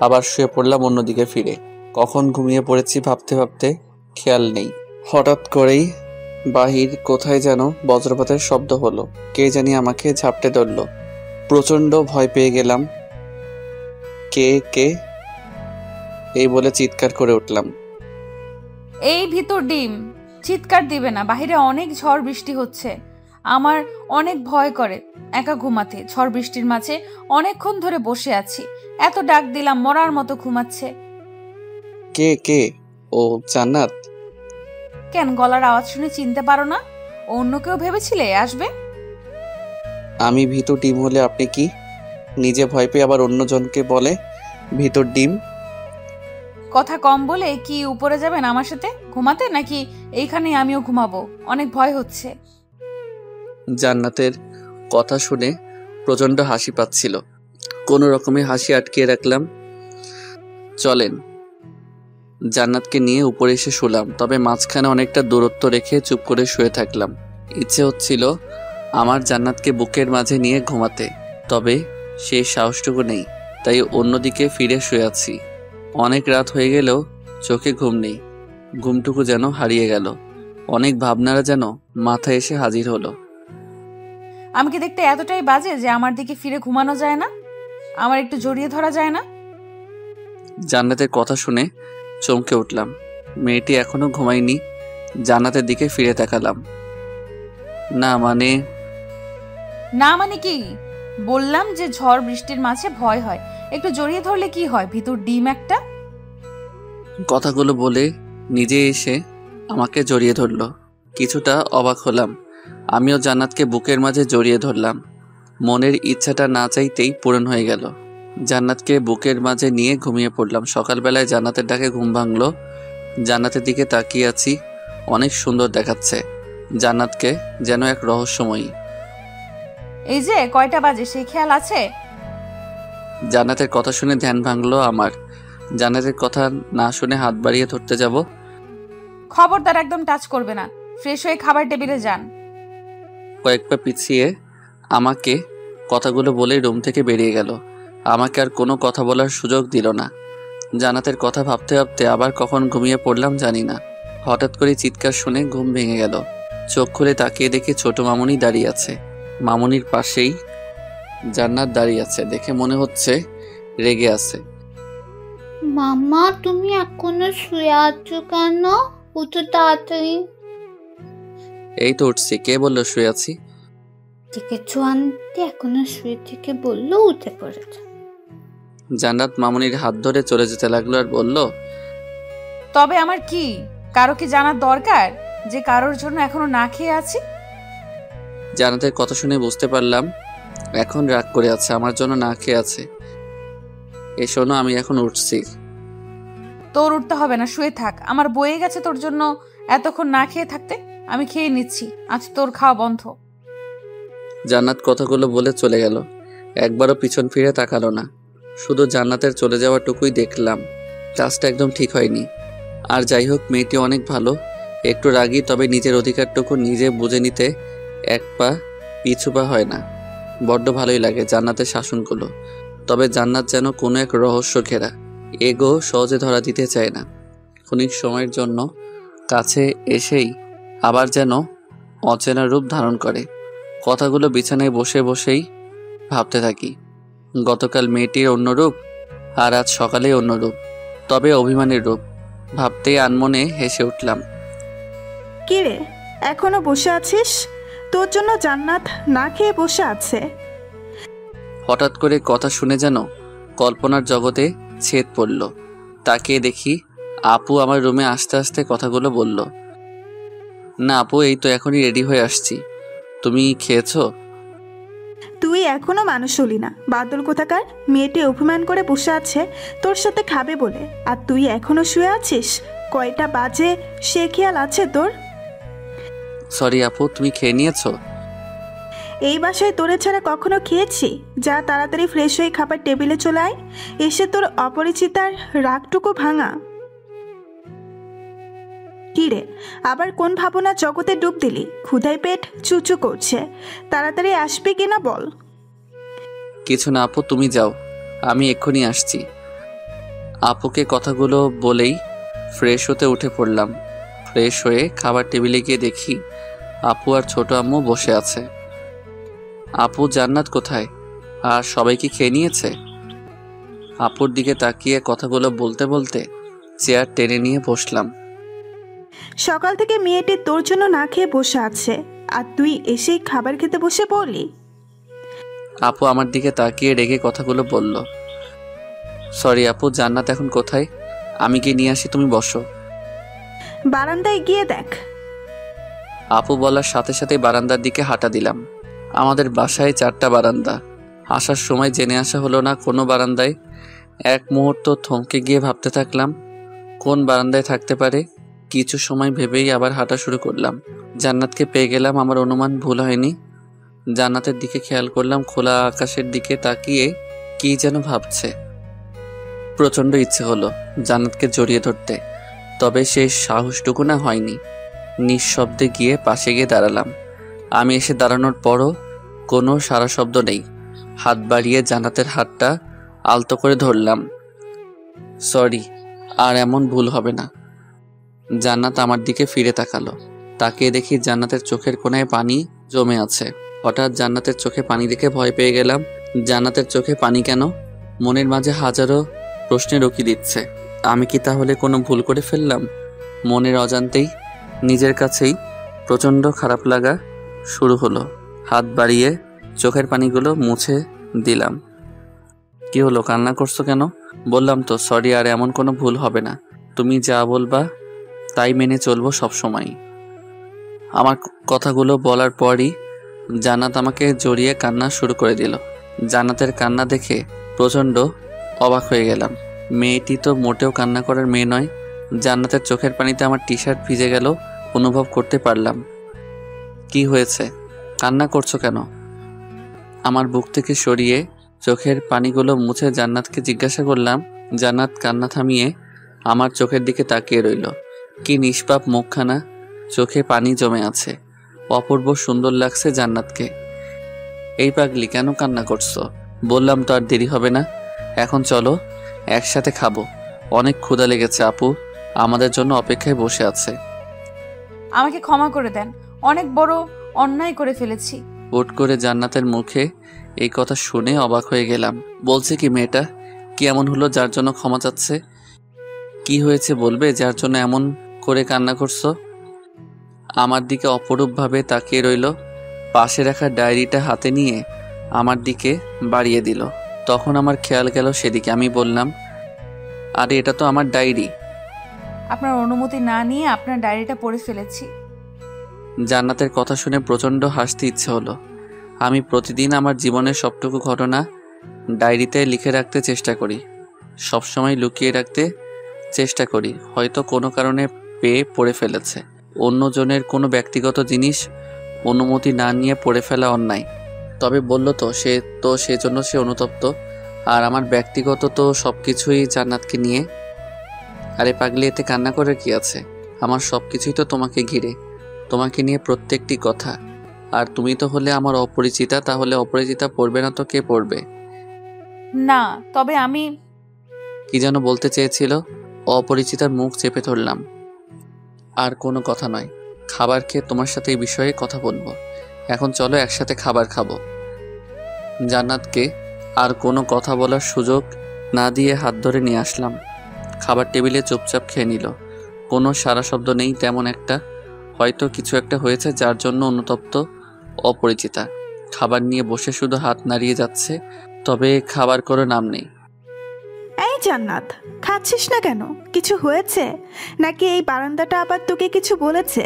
আবার শুয়ে পড়লাম অন্যদিকে ফিরে। কখন ঘুমিয়ে পড়েছি ভাবতে ভাবতে খেয়াল নেই। হঠাৎ করেই বাহির কোথায় যেন বজ্রপাতের শব্দ হলো। কে জানি আমাকে ঝাপটে ধরল। প্রচন্ড ভয় পেয়ে গেলাম। কে কে এই বলে চিৎকার করে উঠলাম। এই ভিতর ডিম। চিৎকার দিবে না, বাহিরে অনেক ঝড় বৃষ্টি হচ্ছে। আমার অনেক ভয় করে একা ঘুমাতে। ঝড় বৃষ্টির মাঝে অনেকক্ষণ ধরে বসে আছি, এত ডাক দিলাম মরার মতো ঘুমাচ্ছে। কে কে? ও জান্নাত। কেন গলার আওয়াজ শুনে চিনতে পারো না? অন্য কেউ ভেবেছিলে আসবে? আমি ভিতর ডিম হলে আপনি কি নিজে ভয় পেয়ে আবার অন্যজনকে বলে ভিতর ডিম? কথা কম বলে কি উপরে যাবেন আমার সাথে ঘুমাতে, নাকি এইখানে আমিও ঘুমাবো? অনেক ভয় হচ্ছে। জান্নাতের কথা শুনে প্রচন্ড হাসি পাচ্ছিল। কোনো রকমে হাসি আটকিয়ে রাখলাম। চলেন। জান্নাতকে নিয়ে উপরে এসে শুলাম, তবে মাঝখানে অনেকটা দূরত্ব রেখে চুপ করে শুয়ে থাকলাম। ইচ্ছে হচ্ছিল আমার জান্নাতকে বুকের মাঝে নিয়ে ঘুমাতে, তবে সেই সাহসটুকু নেই। তাই অন্যদিকে ফিরে শুয়ে আছি। অনেক রাত হয়ে গেলেও চোখে ঘুম নেই। ঘুমটুকু যেন হারিয়ে গেল। অনেক ভাবনারা যেন মাথায় এসে হাজির হলো। আমি কি দেখতে এতটাই বাজে যে আমার দিকে ফিরে ঘুমানো যায় না? আমার একটু জড়িয়ে ধরা যায় না? জান্নাতের কথা শুনে চমকে উঠলাম। মেয়েটি এখনো ঘুমায়নি। জান্নাতের দিকে ফিরে তাকালাম। না মানে না মানে কি? বললাম যে ঝড় বৃষ্টির মাঝে ভয় হয়, একটু জড়িয়ে ধরলে কি হয়, ভিতর ডিম একটা। কথাগুলো বলে নিজে এসে আমাকে জড়িয়ে ধরলো। কিছুটা অবাক হলাম। আমিও জান্নাতকে বুকের মাঝে জড়িয়ে ধরলাম। মনের ইচ্ছাটা না চাইতেই পূরণ হয়ে গেল। জান্নাতকে বুকের মাঝে নিয়ে ঘুমিয়ে পড়লাম। সকালবেলায় জান্নাতের ডাকে ঘুম ভাঙলো। জান্নাতের দিকে তাকিয়ে আছি, অনেক সুন্দর দেখাচ্ছে জান্নাতকে, যেন এক রহস্যময়ী। এই যে কয়টা বাজে সেই খেয়াল আছে? জান্নাতের কথা শুনে ধ্যান ভাঙলো আমার। জান্নাতের কথা না শুনে হাত বাড়িয়ে ধরতে যাব। খবরদার, একদম টাচ করবে না। ফ্রেশ হয়ে খাবার টেবিলে যান। কয়েক পা পিছিয়ে আমাকে কথাগুলো বলে রুম থেকে বেরিয়ে গেল। আমাকে আর কোনো কথা বলার সুযোগ দিল না। জান্নাতের কথা ভাবতে ভাবতে আবার কখন ঘুমিয়ে পড়লাম জানি না। হঠাৎ করে চিৎকার শুনে ঘুম ভেঙে গেল। চোখ খুলে তাকিয়ে দেখি ছোট মামুনি দাঁড়িয়ে আছে। মামুনির পাশেই জান্নাত দাঁড়িয়ে আছে। দেখে মনে হচ্ছে রেগে আছে। মামা, তুমি এখনো শুয়ে আছো কেন? উঠো তাড়াতাড়ি। এই তো উঠছি। কে বললো শুয়ে আছি? দেখেছো আনতে, এখনো শুয়ে থেকে বললো উঠে পড়েছে। জান্নাত মামুনির হাত ধরে চলে যেতে লাগলো আর বলল, তবে আমার কি, কারো কি জানার দরকার যে কারোর জন্য এখনো না খেয়ে আছি? জান্নাতের কথা শুনে বুঝতে পারলাম এখন রাগ করে আছে, আমার জন্য না খেয়ে আছে। এ শোনো, আমি এখন উঠছি। তোর উঠতে হবে না, শুয়ে থাক। আমার বয়ে গেছে তোর জন্য এতক্ষণ না খেয়ে থাকতে। আমি খেয়ে নিচ্ছি, আজ তোর খাওয়া বন্ধ। জান্নাত কথাগুলো বলে চলে গেল। একবারও পিছন ফিরে তাকালো না। শুধু জান্নাতের চলে যাওয়াটুকুই দেখলাম। কাজটা একদম ঠিক হয়নি। আর যাই হোক, মেয়েটি অনেক ভালো, একটু রাগী, তবে নিজের অধিকারটুকু নিজে বুঝে নিতে এক পা পিছু পা হয় না। বড্ড ভালোই লাগে জান্নাতের শাসনগুলো। তবে জান্নাত যেন কোনো এক রহস্য ঘেরা, এগো সহজে ধরা দিতে চায় না। ক্ষণিক সময়ের জন্য কাছে এসেই আবার যেন অচেনা রূপ ধারণ করে। কথাগুলো বিছানায় বসে বসেই ভাবতে থাকি। গতকাল মেয়েটির অন্য রূপ, আর আজ সকালে অন্য রূপ, তবে অভিমানের রূপ। ভাবতেই আনমনে হেসে উঠলাম। কি রে, এখনো বসে আছিস? তোর জন্য জান্নাত না খেয়ে বসে আছে। হঠাৎ করে কথা শুনে যেন কল্পনার জগতে ছেদ পড়ল। তাকিয়ে দেখি আপু আমার রুমে আসতে আসতে কথাগুলো বলল, না আপু, এই তো এখনই রেডি হয়ে আসছি। তুমি খেয়েছো? তুই এখনো মানুষ হলি না, বাদল কোথাকার। মেয়েটি অভিমান করে বসে আছে তোর সাথে খাবে বলে, আর তুই এখনো শুয়ে আছিস? কয়টা বাজে সে খেয়াল আছে তোর? সরি আপু, তুমি খেয়ে নিয়েছো? এই বাসায় তোরে ছাড়া কখনো খেয়েছি? যা তাড়াতাড়ি ফ্রেশ হয়ে খাবার টেবিলে চলে আয়। এসে তোর অপরিচিতার রাগটুকু ভাঙা। কি রে, আবার কোন ভাবনা জগতে ডুব দিলি? ক্ষুধায় পেট চুচু করছে, তাড়াতাড়ি আসবি কিনা বল। কিছু না আপু, তুমি যাও, আমি এক্ষুনি আসছি। আপুকে কথাগুলো বলেই ফ্রেশ হতে উঠে পড়লাম। ফ্রেশ হয়ে খাবার টেবিলে গিয়ে দেখি আপু আর ছোট আম্মু বসে আছে। আপু, জান্নাত কোথায়? আর সবাই কি খেয়ে নিয়েছে? আপুর দিকে তাকিয়ে কথাগুলো বলতে বলতে চেয়ার টেনে নিয়ে বসলাম। সকাল থেকে মেয়েটি তোর জন্য না খেয়ে বসে আছে, আর তুই এসেই খাবার খেতে বসে পড়লি। আপু আমার দিকে তাকিয়ে রেগে কথাগুলো বলল, সরি আপু, জান্নাত এখন কোথায়? আমি গিয়ে নিয়ে আসি, তুমি বসো। বারান্দায় গিয়ে দেখ। আপু বলার সাথে সাথে বারান্দার দিকে হাঁটা দিলাম। আমাদের বাসায় 4টা বারান্দা। আসার সময় জেনে আসা হলো না কোনো বারান্দায়। এক মুহূর্ত থমকে গিয়ে ভাবতে থাকলাম কোন বারান্দায় থাকতে পারে। কিছু সময় ভেবেই আবার হাঁটা শুরু করলাম। জান্নাতকে পেয়ে গেলাম, আমার অনুমান ভুল হয়নি। জান্নাতের দিকে খেয়াল করলাম, খোলা আকাশের দিকে তাকিয়ে কি যেন ভাবছে। প্রচণ্ড ইচ্ছে হলো জান্নাতকে জড়িয়ে ধরতে, তবে সেই সাহসটুকু না হয়নি। নিঃশব্দে গিয়ে পাশে গিয়ে দাঁড়ালাম। আমি এসে দাঁড়ানোর পরও কোনো সারা শব্দ নেই। হাত বাড়িয়ে জান্নাতের হাতটা আলতো করে ধরলাম। সরি, আর এমন ভুল হবে না। জান্নাত আমার দিকে ফিরে তাকালো। তাকিয়ে দেখি জান্নাতের চোখের কোণায় পানি জমে আছে। হঠাৎ জান্নাতের চোখে পানি দেখে ভয় পেয়ে গেলাম। জান্নাতের চোখে পানি কেন? মনের মাঝে হাজারো প্রশ্নের উকি দিচ্ছে। আমি কি তাহলে কোনো ভুল করে ফেললাম? মনের অজান্তেই নিজের কাছেই প্রচণ্ড খারাপ লাগা শুরু হলো। হাত বাড়িয়ে চোখের পানিগুলো মুছে দিলাম। কি হলো, কান্না করছো কেন? বললাম তো সরি, আর এমন কোনো ভুল হবে না। তুমি যা বলবা তাই মেনে চলবো সবসময়। আমার কথাগুলো বলার পরই জান্নাত আমাকে জড়িয়ে কান্না শুরু করে দিল। জান্নাতের কান্না দেখে প্রচণ্ড অবাক হয়ে গেলাম। মেয়েটি তো মোটেও কান্না করার মেয়ে নয়। জান্নাতের চোখের পানিতে আমার টি শার্ট ভিজে গেল অনুভব করতে পারলাম। কি হয়েছে, কান্না করছো কেন? আমার বুক থেকে সরিয়ে চোখের পানিগুলো মুছে জান্নাতকে জিজ্ঞাসা করলাম। জান্নাত কান্না থামিয়ে আমার চোখের দিকে তাকিয়ে রইল। কি নিষ্পাপ মুখখানা, চোখে পানি জমে আছে। অপূর্ব সুন্দর লাগছে জান্নাতকে। এই পাগলি, কেন কান্না করছো? বললাম তো আর দেরি হবে না, এখন চলো একসাথে খাবো। অনেক ক্ষুধা লেগেছে, আপু আমাদের জন্য অপেক্ষায় বসে আছে। আমাকে ক্ষমা করে দেন, অনেক বড় অন্যায় করে ফেলেছি। হুট করে জান্নাতের মুখে এই কথা শুনে অবাক হয়ে গেলাম। বলছে কি মেয়েটা? কি এমন হলো যার জন্য ক্ষমা চাচ্ছে? কি হয়েছে বলবে যার জন্য এমন করে কান্না করছো? আমার দিকে অপরূপভাবে তাকিয়ে রইল। পাশে রাখা ডায়েরিটা হাতে নিয়ে আমার দিকে বাড়িয়ে দিল। তখন আমার খেয়াল গেল সেদিকে। আমি বললাম, আরে এটা তো আমার ডায়েরি। আপনার অনুমতি না নিয়ে আপনার ডায়েরিটা পড়ে ফেলেছি। জান্নাতের কথা শুনে প্রচণ্ড হাসতে ইচ্ছে হলো। আমি প্রতিদিন আমার জীবনের সবটুকু ঘটনা ডায়েরিতে লিখে রাখতে চেষ্টা করি, সবসময় লুকিয়ে রাখতে চেষ্টা করি। হয়তো কোনো কারণে পেয়ে পড়ে ফেলেছে। অন্যজনের কোনো ব্যক্তিগত জিনিস অনুমতি না নিয়ে পড়ে ফেলা অন্যায়। তবে বলল তো সেজন্য সে অনুতপ্ত। আর আমার ব্যক্তিগত তো সব কিছুই জান্নাতকে নিয়ে। আরে পাগলি, এতে কান্না করে কি আছে? আমার সব কিছুই তো তোমাকে ঘিরে, তোমাকে নিয়ে প্রত্যেকটি কথা। আর তুমি তো হলে আমার অপরিচিতা, তাহলে অপরিচিতা পড়বে না তো কে পড়বে? না, তবে আমি কি যেন বলতে চেয়েছিল। অপরিচিতার মুখ চেপে ধরলাম। আর কোনো কথা নয়, খাবার খেয়ে তোমার সাথে এই বিষয়ে কথা বলবো। এখন চলো একসাথে খাবার খাবো। জান্নাতকে আর কোনো কথা বলার সুযোগ না দিয়ে হাত ধরে নিয়ে আসলাম। খাবার টেবিলে চুপচাপ খেয়ে নিল। কোনো সারা শব্দ নেই তেমন একটা। হয়তো কিছু একটা হয়েছে যার জন্য অনুতপ্ত অপরিচিতা। খাবার নিয়ে বসে শুধু হাত নাড়িয়ে যাচ্ছে, তবে খাবার করে নাম নেই। এই জান্নাত, খাচ্ছিস না কেন? কিছু হয়েছে নাকি এই বারান্দাটা আবার তোকে কিছু বলেছে?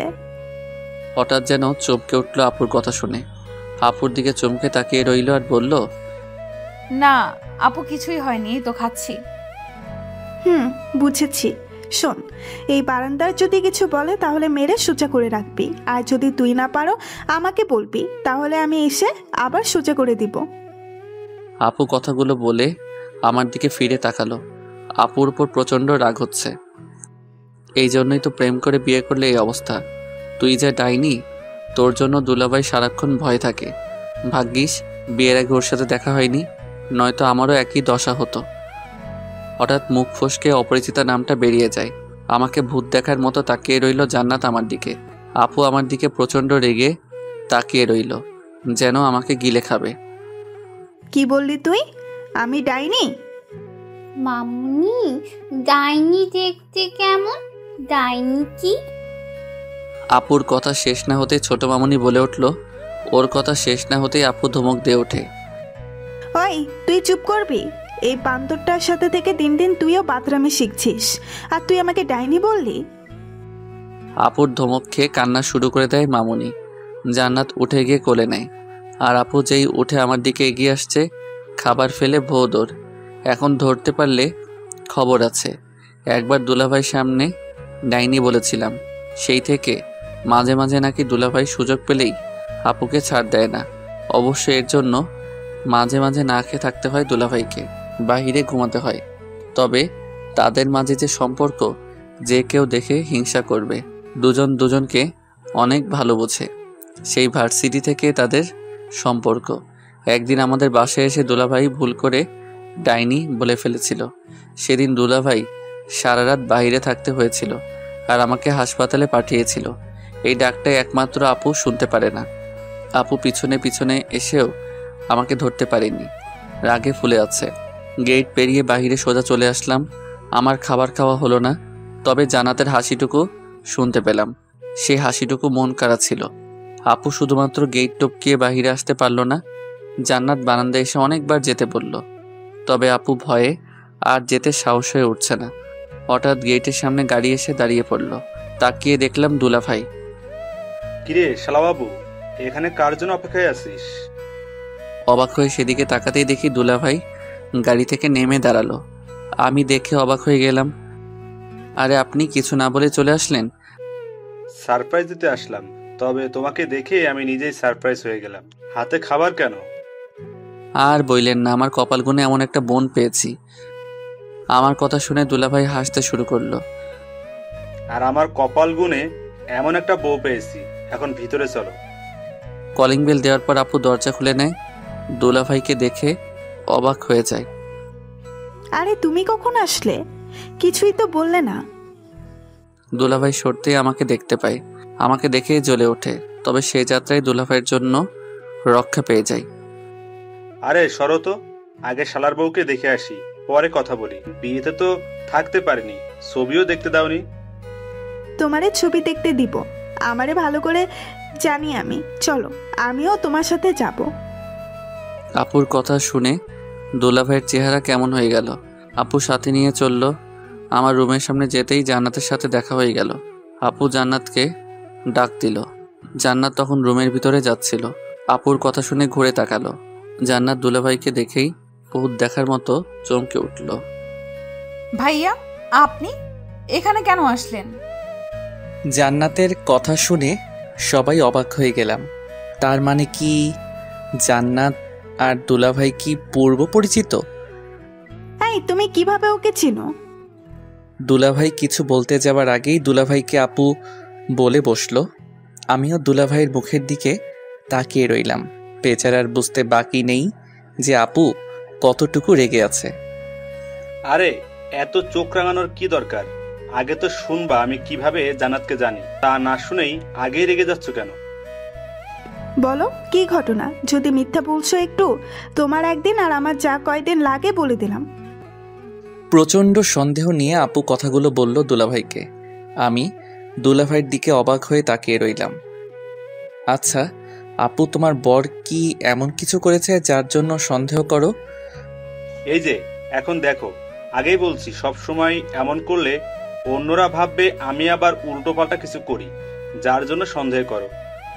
হঠাৎ যেন চমকে উঠল আপুর কথা শুনে। আপুর দিকে চমকে তাকিয়ে রইল আর বলল, না আপু, কিছুই হয়নি, তো খাচ্ছি। বুঝেছি। শোন, এই বারান্দার যদি কিছু বলে তাহলে মেরে সোজা করে রাখবি, আর যদি তুই না পারো আমাকে বলবি, তাহলে আমি এসে আবার সোজা করে দিব। আপু কথাগুলো বলে আমার দিকে ফিরে তাকালো। আপুর উপর প্রচণ্ড রাগ হচ্ছে। এই জন্যই তো প্রেম করে বিয়ে করলে এই অবস্থা। তুই যা ডাইনি, তোর জন্য দুলাভাই সারাক্ষণ ভয় থাকে। ভাগ্যিস বিয়ের আগে ওর সাথে দেখা হয়নি, নয়তো আমারও একই দশা হতো। হঠাৎ মুখ ফসকে অপরিচিতা নামটা বেরিয়ে যায়। আমাকে ভূত দেখার মতো তাকিয়ে রইল জান্নাত আমার দিকে। আপু আমার দিকে প্রচণ্ড রেগে তাকিয়ে রইল, যেন আমাকে গিলে খাবে। কি বললি তুই? আমি ডাইনি? মামুনি, ডাইনি দেখতে কেমন? ডাইনি কি? আপুর কথা শেষ না হতে ছোট মামুনি বলে উঠল। ওর কথা শেষ না হতেই আপু ধমক দিয়ে ওঠে। ওই, তুই চুপ করবি? এই বান্দরটার সাথে থেকে দিন দিন তুইও বাতরামি শিখছিস, আর তুই আমাকে ডাইনি বললি? আপুর ধমক খেয়ে কান্না শুরু করে দেয় মামুনি। জান্নাত উঠে গিয়ে কোলে নেয়। আর আপু যেই উঠে আমার দিকে এগিয়ে আসছে, খাবার ফেলে ভো দৌড়। এখন ধরতে পারলে খবর আছে। একবার দুলাভাই সামনে ডাইনি বলেছিলাম, সেই থেকে মাঝে মাঝে নাকি দুলাভাই সুযোগ পেলেই আপুকে ছাড় দেয় না। অবশ্য এর জন্য মাঝে মাঝে না খেয়ে থাকতে হয় দুলাভাইকে, বাহিরে ঘুমাতে হয়। তবে তাদের মাঝে যে সম্পর্ক, যে কেউ দেখে হিংসা করবে। দুজন দুজনকে অনেক ভালো বোঝে। সেই ভার্সিটি থেকে তাদের সম্পর্ক। একদিন আমাদের বাসায় এসে দুলাভাই ভুল করে ডাইনি বলে ফেলেছিল। সেদিন দুলাভাই সারা রাত বাইরে থাকতে হয়েছিল আর আমাকে হাসপাতালে পাঠিয়েছিল। এই ডাকটাই একমাত্র আপু শুনতে পারে না। আপু পিছনে পিছনে এসেও আমাকে ধরতে পারেনি, রাগে ফুলে আছে। গেট পেরিয়ে বাহিরে সোজা চলে আসলাম। আমার খাবার খাওয়া হলো না, তবে জান্নাতের হাসিটুকু শুনতে পেলাম। সেই হাসিটুকু মন কাড়া ছিল। আপু শুধুমাত্র গেট টপকিয়ে বাহিরে আসতে পারল না, জান্নাত বারান্দায় এসে অনেকবার যেতে বলল, তবে আপু ভয়ে আর যেতে সাহস হয়ে উঠছে না। হঠাৎ গেটের সামনে গাড়ি এসে দাঁড়িয়ে পড়ল। তাকিয়ে দেখলাম দুলাভাই। কিরে শালাবাবু, এখানে কার জন্য অপেক্ষায় আছিস? অবাক হয়ে সেদিকে তাকাতেই দেখি দুলাভাই গাড়ি থেকে নেমে দাঁড়ালো। আমি দেখে অবাক হয়ে গেলাম। আরে আপনি কিছু না বলে চলে আসলেন? সারপ্রাইজ দিতে আসলাম, তবে তোমাকে দেখে আমি নিজেই সারপ্রাইজ হয়ে গেলাম। হাতে খাবার কেন? আর বইলেন না, আমার কপাল গুনে এমন একটা বোন পেয়েছি। আমার কথা শুনে দুলাভাই হাসতে শুরু করলো। আর আমার কপাল গুনে এমন একটা বউ পেয়েছি। এখন ভিতরে চলো। কলিং বেল দেওয়ার পর আপু দরজা খুলে নেয়। দুলাভাইকে দেখে অবাক হয়ে যায়। আরে তুমি কখন আসলে? কিছুই তো বললে না। দুলাভাই সরতেই আমাকে দেখতে পায়। আমাকে দেখেই জ্বলে ওঠে, তবে সেই যাত্রায় দুলাভাইয়ের জন্য রক্ষা পেয়ে যায়। আরে সরো তো, আগে শালার বউকে দেখে আসি, পরে কথা বলি। বিয়েতে তো থাকতে পারিনি, ছবিও দেখতে দাওনি। তোমারে ছবি দেখতে দিব, আমারে ভালো করে জানি আমি। চলো, আমিও তোমার সাথে যাব। আপুর কথা শুনে দুলাভাইয়ের চেহারা কেমন হয়ে গেল। আপু সাথে নিয়ে চলল। আমার রুমের সামনে যেতেই জান্নাতের সাথে দেখা হয়ে গেল। আপু জান্নাতকে ডাক দিল। জান্নাত তখন রুমের ভিতরে যাচ্ছিল। আপুর কথা শুনে ঘুরে তাকালো। জান্নাত দুলাভাইকে দেখেই ভূত দেখার মতো চমকে উঠল। ভাইয়া, আপনি এখানে কেন আসলেন? জান্নাতের কথা শুনে সবাই অবাক হয়ে গেলাম। তার মানে কি জান্নাত আর দুলাভাই কি পূর্ব পরিচিত? এই, তুমি কিভাবে ওকে চিনো? দুলাভাই কিছু বলতে যাওয়ার আগেই দুলাভাইকে আপু বলে বসলো। আমিও দুলাভাইয়ের মুখের দিকে তাকিয়ে রইলাম। বেচারার বুঝতে বাকি নেই যে আপু কতটুকু রেগে আছে। আরে এত চোখ রাঙানোর কি দরকার? আগে তো শুনবা আমি কিভাবে জান্নাতকে জানি। তা না শুনেই আগেই রেগে যাচ্ছ কেন? বলো কি ঘটনা? যদি মিথ্যা বলছো একটু, তোমার একদিন আর আমার যা কয়দিন লাগে বলে দিলাম। প্রচণ্ড সন্দেহ নিয়ে আপু কথাগুলো বলল দুলাভাইকে। আমি দুলাভাইয়ের দিকে অবাক হয়ে তাকিয়ে রইলাম। আচ্ছা আপু, তোমার বর কি এমন কিছু করেছে যার জন্য সন্দেহ করো? এই যে এখন দেখো, আগেই বলছি সব সময় এমন করলে অন্যরা ভাববে আমি আবার উল্টোপাল্টা কিছু করি, যার জন্য সন্দেহ করো।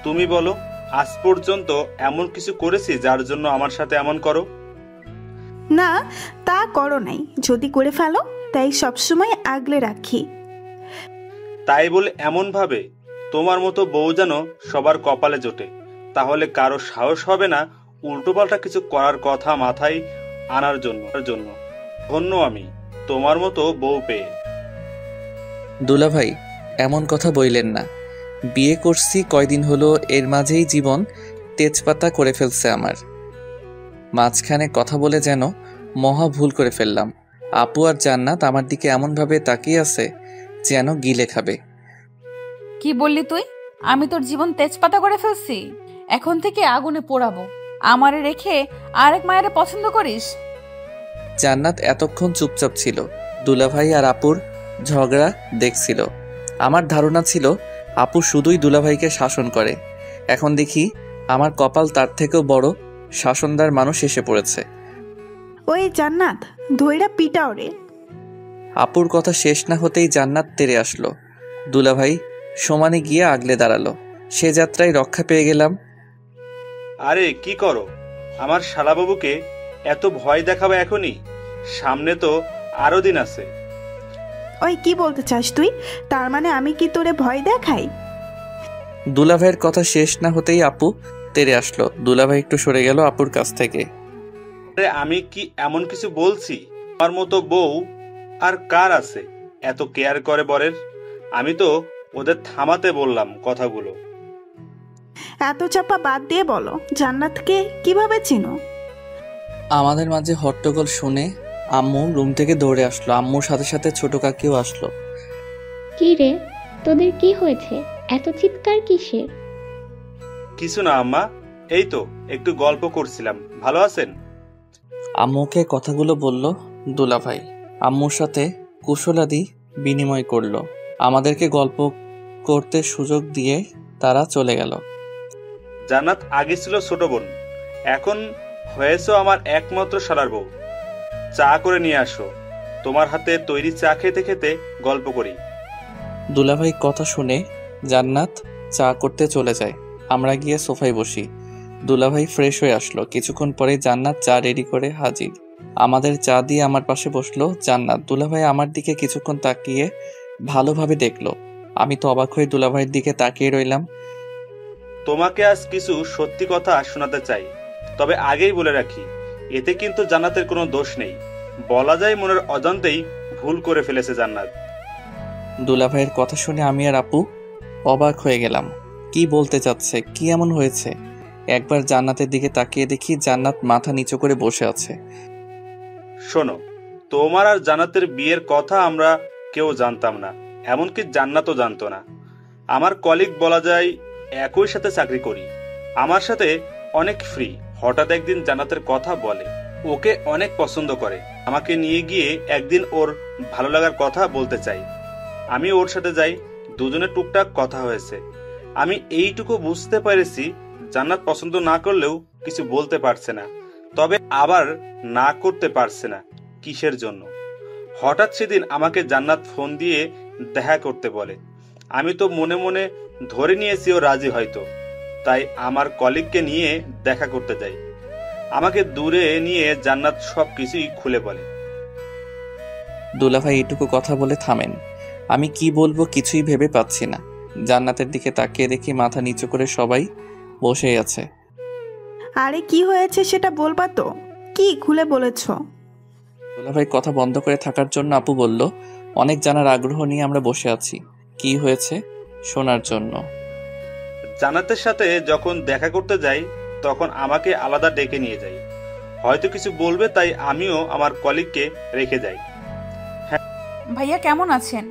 তুমি বলো, আজ পর্যন্ত এমন কিছু করেছি যার জন্য আমার সাথে এমন করো? না, তা করো নাই। যদি করে ফেলো তাই সবসময় আগলে রাখি। তাই বলে এমন ভাবে তোমার মতো বউ যেন সবার কপালে জোটে, তাহলে কারো সাহস হবে না উল্টোপাল্টা কিছু করার কথা মাথায় আনার জন্য। ধন্য আমি তোমার মতো বউ পেয়ে। দুলাভাই এমন কথা বইলেন না। বিয়ে করছি কয়দিন হলো, এর মাঝেই জীবন তেজপাতা করে ফেলছে আমার। মাঝখানে কথা বলে যেন মহা ভুল করে ফেললাম। আপু আর জান্নাত আমার দিকে এমনভাবে তাকিয়ে আছে যেন গিলে খাবে। কি বললি তুই? আমি তোর জীবন তেজপাতা করে ফেলছি? এখন থেকে আগুনে পোড়াবো। আমারে রেখে আরেক মায়েরে পছন্দ করিস? জান্নাত এতক্ষণ চুপচাপ ছিল, দুলাভাই আর আপুর ঝগড়া দেখছিল। আমার ধারণা ছিল আপু শুধুই দুলাভাইকে শাসন করে। এখন দেখি আমার কপাল তার থেকেও বড় শাসনদার মানুষ এসে পড়েছে। ওই জান্নাত, ধইরা পিটাও রে। আপুর কথা শেষ না হতেই জান্নাত তেড়ে আসলো। দুলাভাই সমানে গিয়ে আগলে দাঁড়ালো। সে যাত্রায় রক্ষা পেয়ে গেলাম। আরে কি করো? আমার শালাবাবুকে এত ভয় দেখাবে এখনই? সামনে তো আরো দিন আছে। ওই কি বলতে চাস তুই? তার মানে আমি কি তোরে ভয় দেখাই? দুলাভাইয়ের কথা শেষ না হতেই আপু তেড়ে আসলো। দুলাভাই একটু সরে গেল আপুর কাছ থেকে। আমি কি এমন কিছু বলছি? আমার মতো বউ আর কার আছে এত কেয়ার করে বরের? আমি তো ওদের থামাতে বললাম কথাগুলো। এত চাপা বাদ দিয়ে বলো, জান্নাতকে কিভাবে চিনো? আমাদের মাঝে হট্টগোল শুনে আম্মু রুম থেকে দৌড়ে আসলো। আম্মুর সাথে সাথে ছোট কাকিও আসলো। কি রে, তোদের কি হয়েছে? এত চিৎকার কিসের? কিছু না আম্মা, এই তো একটু গল্প করছিলাম। ভালো আছেন? আম্মুকে কথাগুলো বলল দুলাভাই। আম্মুর সাথে কুশলাদি বিনিময় করলো। আমাদেরকে গল্প করতে সুযোগ দিয়ে তারা চলে গেল। জান্নাত আগে ছিল ছোট বোন, এখন হয়েছো আমার একমাত্র শালার বউ। চা করে নিয়ে আসো, তোমার হাতে তৈরি চা খেতে খেতে গল্প করি। দুলাভাই কথা শুনে জান্নাত চা করতে চলে যায়। আমরা গিয়ে সোফায় বসি। দুলাভাই ফ্রেশ হয়ে আসলো। কিছুক্ষণ পরে জান্নাত চা রেডি করে হাজির। আমাদের চা দিয়ে আমার পাশে বসলো জান্নাত। দুলাভাই আমার দিকে কিছুক্ষণ তাকিয়ে ভালোভাবে দেখলো। আমি তো অবাক হয়ে দুলাভাইয়ের দিকে তাকিয়ে রইলাম। তোমাকে আজ কিছু সত্যি কথা শোনাতে চাই, তবে আগেই বলে রাখি, এতে কিন্তু জান্নাতের কোনো দোষ নেই। বলা যায় মনের অজান্তেই ভুল করে ফেলেছে জান্নাত। দুলাভাইয়ের কথা শুনে আমি আর আপু অবাক হয়ে গেলাম। কি বলতে চাচ্ছে, কি এমন হয়েছে? একবার জান্নাতের দিকে তাকিয়ে দেখি জান্নাত মাথা নিচু করে বসে আছে। শোনো, তোমার আর জান্নাতের বিয়ের কথা আমরা কেউ জানতাম না, এমনকি জান্নাতও জানতো না। আমার কলিগ বলা যায়, একই সাথে চাকরি করি, আমার সাথে অনেক ফ্রি। হঠাৎ একদিন জান্নাতের কথা বলে, ওকে অনেক পছন্দ করে, আমাকে নিয়ে গিয়ে একদিন ওর ভালো লাগার কথা বলতে চাই। আমি ওর সাথে যাই, দুজনে টুকটাক কথা হয়েছে। আমি এইটুকু বুঝতে পেরেছি জান্নাত পছন্দ না করলেও কিছু বলতে পারছে না, তবে আবার না করতে পারছে না কিসের জন্য। হঠাৎ সেদিন আমাকে জান্নাত ফোন দিয়ে দেখা করতে বলে। আমি তো মনে মনে ধরে নিয়েছি ও রাজি হয়তো, তাই আমার কলিগকে নিয়ে দেখা করতে যাই। আমাকে দূরে নিয়ে জান্নাত সবকিছুই খুলে বলে। দুলাভাই এটুকু কথা বলে থামেন। আমি কি বলবো কিছুই ভেবে পাচ্ছি না। জান্নাতের দিকে তাকিয়ে দেখি মাথা নিচু করে সবাই বসে আছে। আরে কি হয়েছে সেটা বলবা তো, কি খুলে বলেছ? দুলাভাই কথা বন্ধ করে থাকার জন্য আপু বলল, অনেক জানার আগ্রহ নিয়ে আমরা বসে আছি, কি হয়েছে শোনার জন্য। জান্নাতের সাথে যখন দেখা করতে যাই তখন আমাকে আলাদা ডেকে নিয়ে যাই, হয়তো কিছু বলবে, তাই আমিও আমার কলিগকে রেখে যাই। ভাইয়া কেমন আছেন?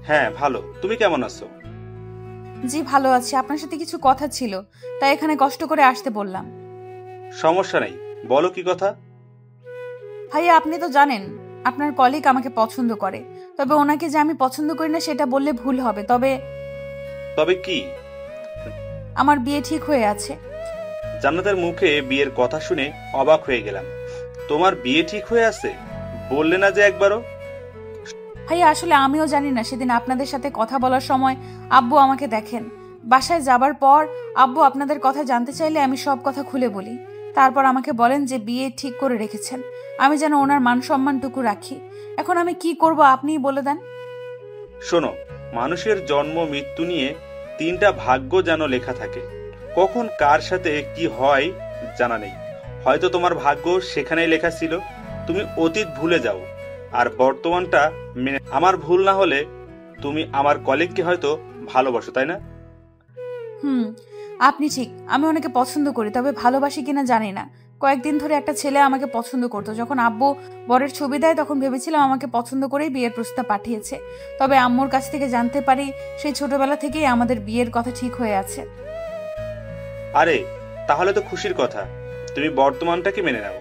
হ্যাঁ ভালো, তুমি কেমন আছো? জি ভালো আছি, আপনার সাথে কিছু কথা ছিল, তাই এখানে কষ্ট করে আসতে বললাম। সমস্যা নেই, বলো কি কথা। ভাইয়া আপনি তো জানেন আপনার কলিগ আমাকে পছন্দ করে, তবে ওনাকে যে আমি পছন্দ করি না সেটা বললে ভুল হবে। তবে কি? আমার বিয়ে ঠিক হয়ে আছে। জান্নাতের মুখে বিয়ের কথা শুনে অবাক হয়ে গেলাম। তোমার বিয়ে ঠিক হয়ে আছে? বললে না যে একবারও। ভাইয়া আসলে আমিও জানি না, সেদিন আপনাদের সাথে কথা বলার সময় আব্বু আমাকে দেখেন। বাসায় যাবার পর আব্বু আপনাদের কথা জানতে চাইলে আমি সব কথা খুলে বলি। তারপর আমাকে বলেন যে বিয়ে ঠিক করে রেখেছেন, আমি যেন ওনার মান সম্মানটুকু রাখি। এখন আমি কি করব আপনিই বলে দেন। শোনো, মানুষের জন্ম মৃত্যু নিয়ে 3টা ভাগ্য যেন লেখা থাকে, কখন কার সাথে কি হয় জানা নেই। হয়তো তোমার ভাগ্য সেখানেই লেখা ছিল, তুমি অতীত ভুলে যাও আর বর্তমানটা মেনে। আমার ভুল না হলে তুমি আমার কলিগকে হয়তো ভালোবাসো, তাই না? আপনি ঠিক, আমি ওনাকে পছন্দ করি, তবে ভালোবাসি কিনা জানি না। কয়েকদিন ধরে একটা ছেলে আমাকে পছন্দ করতো। যখন আব্বু বরের ছবি দেয় তখন ভেবেছিলাম আমাকে পছন্দ করেই বিয়ের প্রস্তাব পাঠিয়েছে, তবে আম্মুর কাছ থেকে জানতে পারি সেই ছোটবেলা থেকেই আমাদের বিয়ের কথা ঠিক হয়ে আছে। আরে তাহলে তো খুশির কথা, তুমি বর্তমানটাকে মেনে নাও।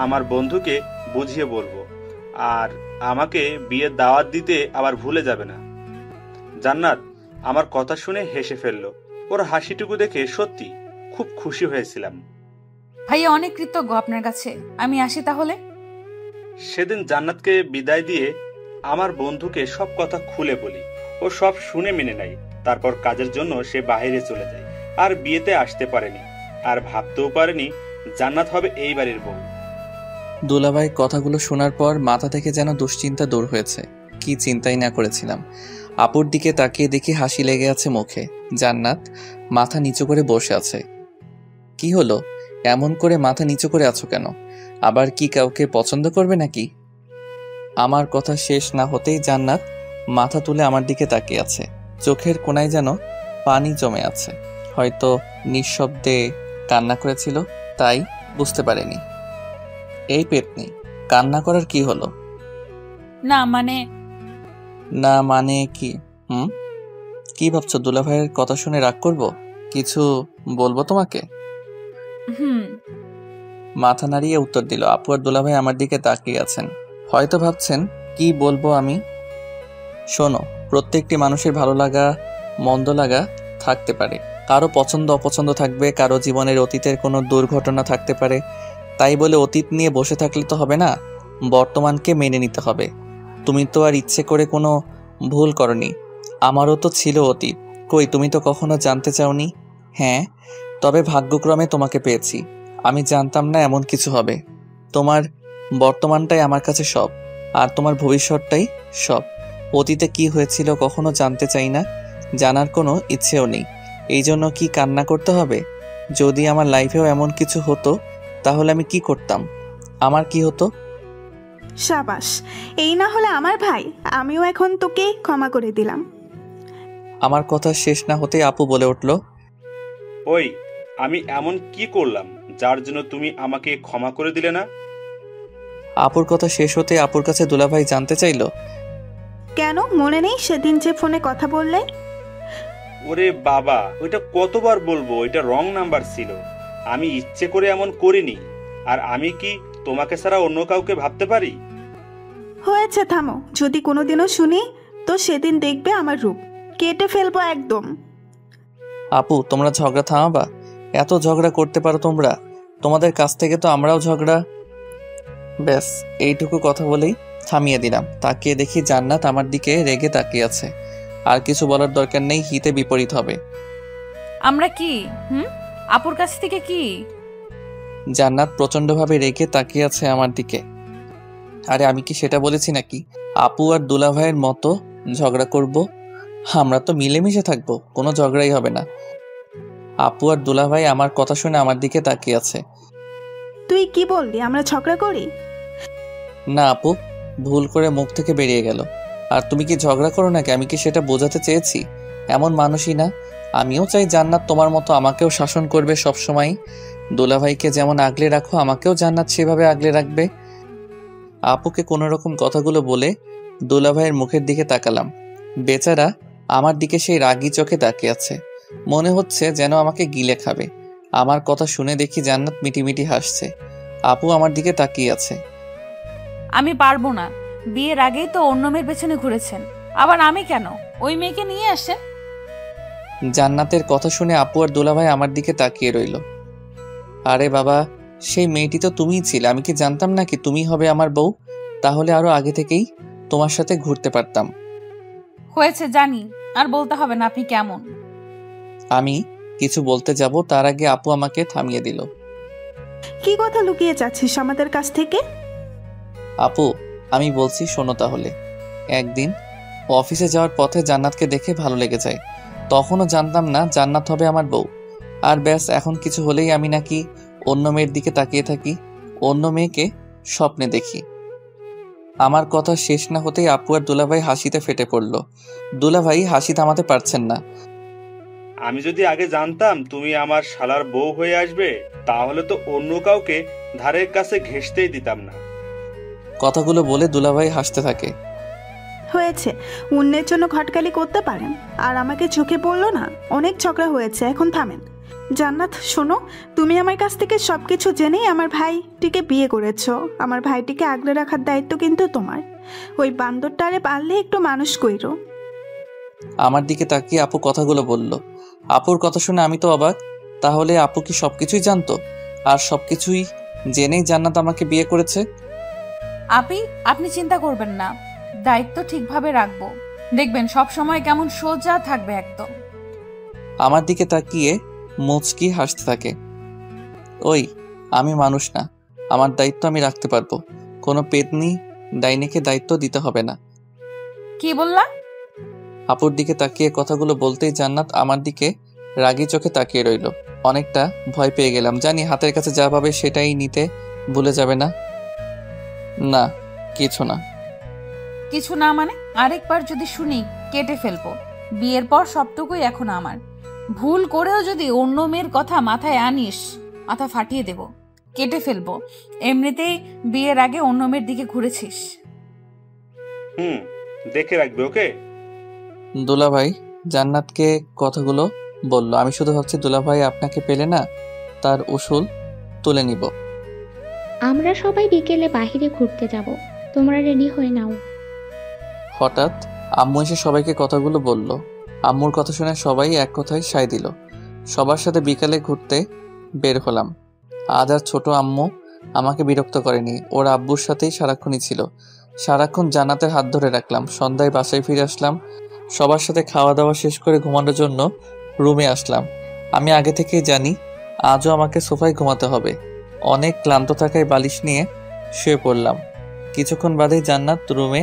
আমার বন্ধুকে বুঝিয়ে বলবো, আর আমাকে বিয়ের দাওয়াত দিতে আবার ভুলে যাবে না। জান্নাত আমার কথা শুনে হেসে ফেললো। ওর হাসিটুকু দেখে সত্যি খুব খুশি হয়েছিলাম। ভাইয়া অনেক কৃতজ্ঞ আপনার কাছে, আমি আসি তাহলে। সেদিন জান্নাতকে বিদায় দিয়ে আমার বন্ধুকে সব কথা খুলে বলি, ও সব শুনে মেনে নেয়। তারপর কাজের জন্য সে বাইরে চলে যায়, আর বিয়েতে আসতে পারেনি, আর ভাবতেও পারেনি জান্নাত হবে এই বাড়ির বউ। দুলাভাই কথাগুলো শোনার পর মাথা থেকে যেন দুশ্চিন্তা দূর হয়েছে। কি চিন্তাই না করেছিলাম। আপুর দিকে তাকিয়ে দেখি হাসি লেগে আছে মুখে। জান্নাত মাথা নিচু করে বসে আছে। কি হলো, এমন করে মাথা নিচু করে আছো কেন? আবার কি কাউকে পছন্দ করবে নাকি? আমার কথা শেষ না হতেই জান্নাত মাথা তুলে আমার দিকে তাকিয়ে আছে। চোখের কোণায় যেন পানি জমে আছে। হয়তো নিঃশব্দে কান্না করেছিল, তাই বুঝতে পারেনি। এই পেতনি, কান্না করার কি হলো? না মানে কি? কি ভাবছো? দুলাভাইয়ের কথা শুনে রাগ করব? কিছু বলবো তোমাকে? মাথা নাড়িয়ে উত্তর দিল। আপু আর দুলাভাই আমার দিকে তাকিয়ে আছেন, হয়তো ভাবছেন কি বলবো আমি। শোনো, প্রত্যেকটি মানুষের ভালো লাগা মন্দ লাগা থাকতে পারে, কারো পছন্দ অপছন্দ থাকবে, কারো জীবনের অতীতের কোনো দুর্ঘটনা থাকতে পারে। তাই বলে অতীত নিয়ে বসে থাকলে তো হবে না, বর্তমানকে মেনে নিতে হবে। তুমি তো আর ইচ্ছে করে কোনো ভুল করনি, আমারও তো ছিল অতীত। কই, তুমি তো কখনো জানতে চাওনি। হ্যাঁ, তবে ভাগ্যক্রমে তোমাকে পেয়েছি। আমি জানতাম না এমন কিছু হবে। তোমার বর্তমানটাই আমার কাছে সব, আর তোমার ভবিষ্যৎটাই সব। অতীতে কি হয়েছিল কখনো জানতে চাই না, জানার কোনো ইচ্ছেও নেই। এই জন্য কি কান্না করতে হবে? যদি আমার লাইফেও এমন কিছু হতো তাহলে আমি কি করতাম? আমার কি হতো? সাবাস, এই না হলে আমার ভাই, আমিও এখন তোকে ক্ষমা করে দিলাম। আমার কথা শেষ না হতেই আপু বলে উঠল, ওই, আমি এমন কি করলাম যার জন্য তুমি আমাকে ক্ষমা করে দিলে না? আপুর কথা শেষ হতে আপুর কাছে দুলাভাই জানতে চাইল, কেন মনে নেই সেদিন যে ফোনে কথা বললে? ওরে বাবা, ওইটা কতবার বলবো, ওইটা রং নাম্বার ছিল। আমি ইচ্ছে করে এমন করিনি। আর আমি কি তোমাকে ছাড়া অন্য কাউকে ভাবতে পারি? হয়েছে, থামো। যদি কোনোদিনও শুনি তো সেদিন দেখবে আমার রূপ কেটে ফেলবো একদম। আপু তোমরা ঝগড়া থামাবা? এত ঝগড়া করতে পারো তোমরা? তোমাদের কাছ থেকে তো আমরাও ঝগড়া। ব্যাস এইটুকু কথা বলেই থামিয়ে দিলাম। তাকিয়ে দেখি জান্নাত আমার দিকে রেগে তাকিয়ে আছে। আর কিছু বলার দরকার নেই, হিতে বিপরীত হবে। আমরা কি আপুর কাছ থেকে কি? জান্নাত প্রচন্ডভাবে রেগে তাকিয়ে আছে আমার দিকে। আরে আমি কি সেটা বলেছি নাকি আপু আর দুলাভাইয়ের মতো ঝগড়া করব? আমরা তো মিলেমিশে থাকবো, কোনো ঝগড়াই হবে না। আপু আর দুলাভাই আমার কথা শুনে আমার দিকে তাকিয়ে আছে। তুই কি বললি, আমরা ঝগড়া করি? না আপু, ভুল করে মুখ থেকে বেরিয়ে গেল। আর তুমি কি ঝগড়া করো নাকি, আমি কি সেটা বোঝাতে চেয়েছি? এমন মানুষই না। আমিও চাই জান্নাত তোমার মতো আমাকেও শাসন করবে সবসময়। দুলাভাইকে যেমন আগলে রাখো, আমাকেও জান্নাত সেভাবে আগলে রাখবে। আপুকে কোনো রকম কথাগুলো বলে দুলাভাইয়ের মুখের দিকে তাকালাম। বেচারা আমার দিকে সেই রাগী চোখে তাকিয়ে আছে, মনে হচ্ছে যেন আমাকে গিলে খাবে। আমার কথা শুনে দেখি জান্নাত মিটিমিটি হাসছে। আপু আমার দিকে তাকিয়ে আছে। আমি পারবো না, বিয়ের আগেই তো অন্য মেয়ের পেছনে ঘুরেছেন, আবার আমি কেন? ওই মেয়েকে নিয়ে আসেন। জান্নাতের কথা শুনে আপু আর দুলাভাই আমার দিকে তাকিয়ে রইল। আরে বাবা, সেই মেয়েটি তো তুমিই ছিলে। আমি কি জানতাম নাকি তুমি হবে আমার বউ? তাহলে আরো আগে থেকেই তোমার সাথে ঘুরতে পারতাম। হয়েছে জানি, আর বলতে হবে না আপনি কেমন। আমি কিছু বলতে যাব তার আগে আপু আমাকে থামিয়ে দিল। কি কথা লুকিয়ে যাচ্ছিস আমাদের কাছ থেকে? আপু আমি বলছি শোনো তাহলে। একদিন অফিসে যাওয়ার পথে জান্নাতকে দেখে ভালো লেগে যায়। তখনও জানতাম না জান্নাত হবে আমার বউ। আর ব্যাস, এখন কিছু হলেই আমি নাকি অন্য মেয়ের দিকে তাকিয়ে থাকি, অন্য মেয়েকে স্বপ্নে দেখি। আমার কথা শেষ না হতেই আপু আর দুলাভাই হাসিতে ফেটে পড়ল। দুলাভাই হাসি থামাতে পারছেন না। আমি যদি আগে জানতাম তুমি আমার শালার বউ হয়ে আসবে, তাহলে তো অন্য কাউকে ধারের কাছে ঘেঁষতেই দিতাম না। কথাগুলো বলে দুলাভাই হাসতে থাকে। হয়েছে, অন্যের জন্য ঘটকালি করতে পারেন, আর আমাকে চোখে পড়লো না। অনেক ঝগড়া হয়েছে, এখন থামেন। জান্নাত শোনো, তুমি আমার কাছ থেকে সবকিছু জেনেই আমার ভাইটিকে বিয়ে করেছো। আমার ভাইটিকে আগলে রাখার দায়িত্ব কিন্তু তোমার। ওই বান্দরটারে পারলে একটু মানুষ কইরো। আমার দিকে তাকিয়ে আপু কথাগুলো বলল। আপুর কথা শুনে আমি তো অবাক। তাহলে আপু কি সবকিছুই জানতো, আর সবকিছুই জেনেই জান্নাত আমাকে বিয়ে করেছে? আপনি চিন্তা করবেন না, দায়িত্ব ঠিকভাবে রাখবো। দেখবেন সব সময় কেমন সোজা থাকবে একদম। আমার দিকে তাকিয়ে মুচকি হাসতে থাকে। ওই, আমি মানুষ না, আমার দায়িত্ব আমি রাখতে পারবো। কোনো পেতনি ডাইনিকে দায়িত্ব দিতে হবে না। কি বললা? আপুর দিকে তাকিয়ে কথাগুলো বলতেই জান্নাত আমার দিকে রাগী চোখে তাকিয়ে রইল। অনেকটা ভয় পেয়ে গেলাম, জানি হাতের কাছে যা পাবে সেটাই নিতে ভুলে যাবে না। না, কিছু না। কিছু না মানে? আরেকবার যদি শুনি কেটে ফেলবো। বিয়ের পর সবটুকুই এখন আমার। ভুল করেও যদি অন্য মেয়ের কথা মাথায় আনিস, মাথা ফাটিয়ে দেব, কেটে ফেলবো। এমনিতেই বিয়ের আগে অন্য মেয়ের দিকে ঘুরেছিস। দেখে রাখবে, ওকে? দুলাভাই জান্নাতকে কথাগুলো বলল। আমি শুধু ভাবছি দুলাভাই আপনাকে পেলে না তার উসুল তুলে নিব। আমরা সবাই বিকেলে বাহিরে ঘুরতে যাব, তোমরা রেডি হয়ে নাও। হঠাৎ আম্মু এসে সবাইকে কথাগুলো বলল। আম্মুর কথা শুনে সবাই এক কথায় সায় দিল। সবার সাথে বিকালে ঘুরতে বের হলাম। আজ আর ছোট আম্মু আমাকে বিরক্ত করেনি, ওর আব্বুর সাথেই সারাক্ষণই ছিল। সারাক্ষণ জান্নাতের হাত ধরে রাখলাম। সন্ধ্যায় বাসায় ফিরে আসলাম। সবার সাথে খাওয়া দাওয়া শেষ করে ঘুমানোর জন্য রুমে আসলাম। আমি আগে থেকেই জানি আজও আমাকে সোফায় ঘুমাতে হবে। অনেক ক্লান্ত থাকায় বালিশ নিয়ে শুয়ে পড়লাম। কিছুক্ষণ বাদেই জান্নাত রুমে।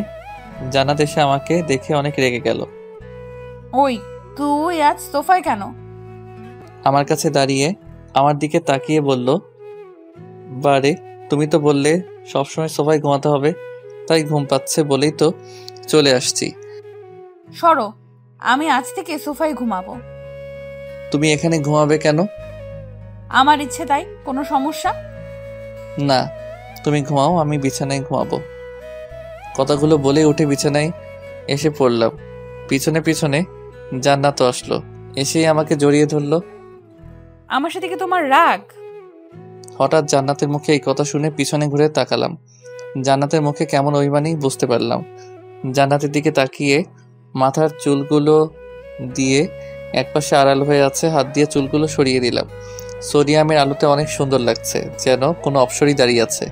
জান্নাত এসে আমাকে দেখে অনেক রেগে গেল। ওই তুই আজ সোফায় কেন? আমার কাছে দাঁড়িয়ে আমার দিকে তাকিয়ে বলল, বারে তুমি তো বললে সবসময় সোফায় ঘুমাতে হবে, তাই ঘুম পাচ্ছে বলেই তো চলে আসছি। সরো, আমি আজ থেকে সোফায় ঘুমাবো। তুমি এখানে ঘুমাবে কেন? আমার ইচ্ছে তাই। কোনো সমস্যা? না, তুমি ঘুমাও, আমি বিছানায় ঘুমাবো। কথাগুলো বলে উঠে বিছানায় এসে পড়লাম। পিছনে পিছনে জান্নাত আসলো। এসেই আমাকে জড়িয়ে ধরলো। আমার সাথে কি তোমার রাগ? হঠাৎ জান্নাতের মুখে এই কথা শুনে পিছনে ঘুরে তাকালাম। জান্নাতের মুখে কেমন অভিমানী বুঝতে পারলাম। জান্নাতের দিকে তাকিয়ে মাথার চুলগুলো দিয়ে একপাশে আড়াল হয়ে আছে, হাত দিয়ে চুলগুলো সরিয়ে দিলাম। সোডিয়ামের আলোতে অনেক সুন্দর লাগছে, যেন কোনো অপসরই দাঁড়িয়ে আছে।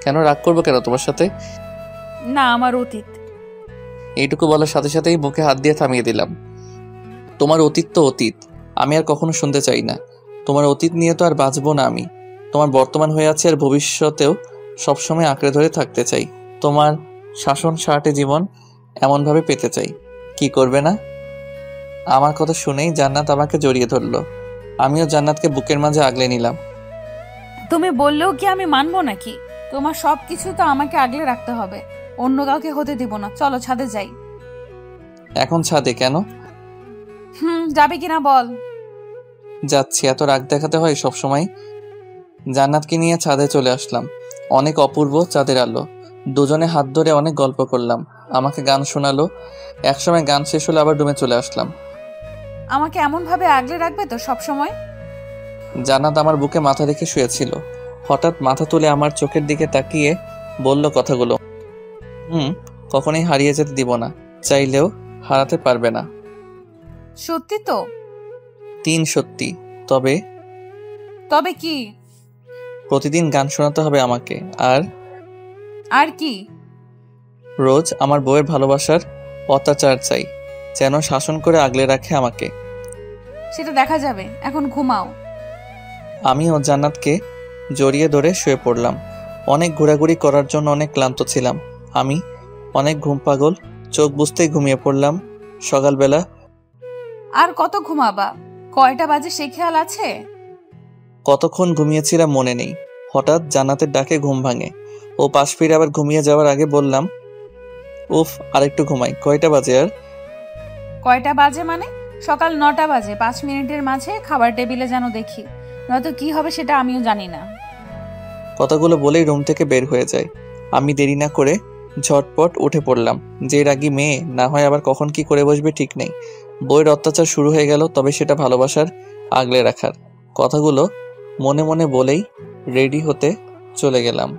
কেন রাগ করবো কেন তোমার সাথে? না, আমার অতীত। এইটুকু বলার সাথে সাথেই মুখে হাত দিয়ে থামিয়ে দিলাম। তোমার অতীত তো অতীত, আমি আর কখনো শুনতে চাই না। তোমার অতীত নিয়ে তো আর বাঁচবো না আমি। তোমার বর্তমান হয়ে আছে আর ভবিষ্যতেও সবসময় আঁকড়ে ধরে থাকতে চাই। তোমার শাসন শার্টে জীবন এমনভাবে পেতে চাই। কি করবে না? আমার কথা শুনেই জান্নাত আমাকে জড়িয়ে ধরলো। আমিও জান্নাতকে বুকের মাঝে আগলে নিলাম। তুমি বললেও কি আমি মানবো নাকি? তোমার সবকিছু তো আমাকে আগলে রাখতে হবে, অন্য কাউকে হতে দিব না। চলো ছাদে যাই। এখন ছাদে কেন? যাবে কিনা বল। যাচ্ছি, এত রাগ দেখাতে হয় সবসময়? জান্নাতকে নিয়ে ছাদে চলে আসলাম। অনেক অপূর্ব চাঁদের আলো। দুজনে হাত ধরে অনেক গল্প করলাম। আমাকে গান শোনালো। একসময় গান শেষ হলে আবার রুমে চলে আসলাম। আমাকে এমন ভাবে আগলে রাখবে তো সব সময়? জান্নাত আমার বুকে মাথা রেখে শুয়েছিল। হঠাৎ মাথা তুলে আমার চোখের দিকে তাকিয়ে বলল কথাগুলো। কখনোই হারিয়ে যেতে দিব না, চাইলেও হারাতে পারবে না। সত্যি তো? 3 সত্যি। তবে? তবে কি? প্রতিদিন গান শোনাতে হবে আমাকে। আর কি? রোজ আমার বউয়ের ভালোবাসার অত্যাচার চাই, যেন শাসন করে আগলে রাখে আমাকে। সেটা দেখা যাবে, এখন ঘুমাও। আমি ও জান্নাতকে জড়িয়ে ধরে শুয়ে পড়লাম। অনেক ঘোরাঘুরি করার জন্য অনেক ক্লান্ত ছিলাম আমি। অনেক ঘুম পাগল। চোখ বুঝতেই ঘুমিয়ে পড়লাম। সকালবেলা। আর কত ঘুমাবা? কয়টা বাজে সে খেয়াল আছে? কতক্ষণ ঘুমিয়েছিলাম মনে নেই। হঠাৎ জান্নাতের ডাকে ঘুম ভাঙে। ও পাশ ফিরে আবার ঘুমিয়ে যাওয়ার আগে বললাম, উফ, আরেকটু ঘুমাই। কয়টা বাজে আর? কয়টা বাজে মানে? সকাল 9টা বাজে। 5 মিনিটের মাঝে খাবার টেবিলে যেন দেখি, নয়তো কি হবে সেটা আমিও জানি না। কথাগুলো বলেই রুম থেকে বের হয়ে যায়। আমি দেরি না করে ঝটপট উঠে পড়লাম। যে রাগী মেয়ে না হয় আবার কখন কি করে বসবে ঠিক নেই। বইয়ের অত্যাচার শুরু হয়ে গেল, তবে সেটা ভালোবাসার আগলে রাখার। কথাগুলো মনে মনে বলেই রেডি হতে চলে গেলাম।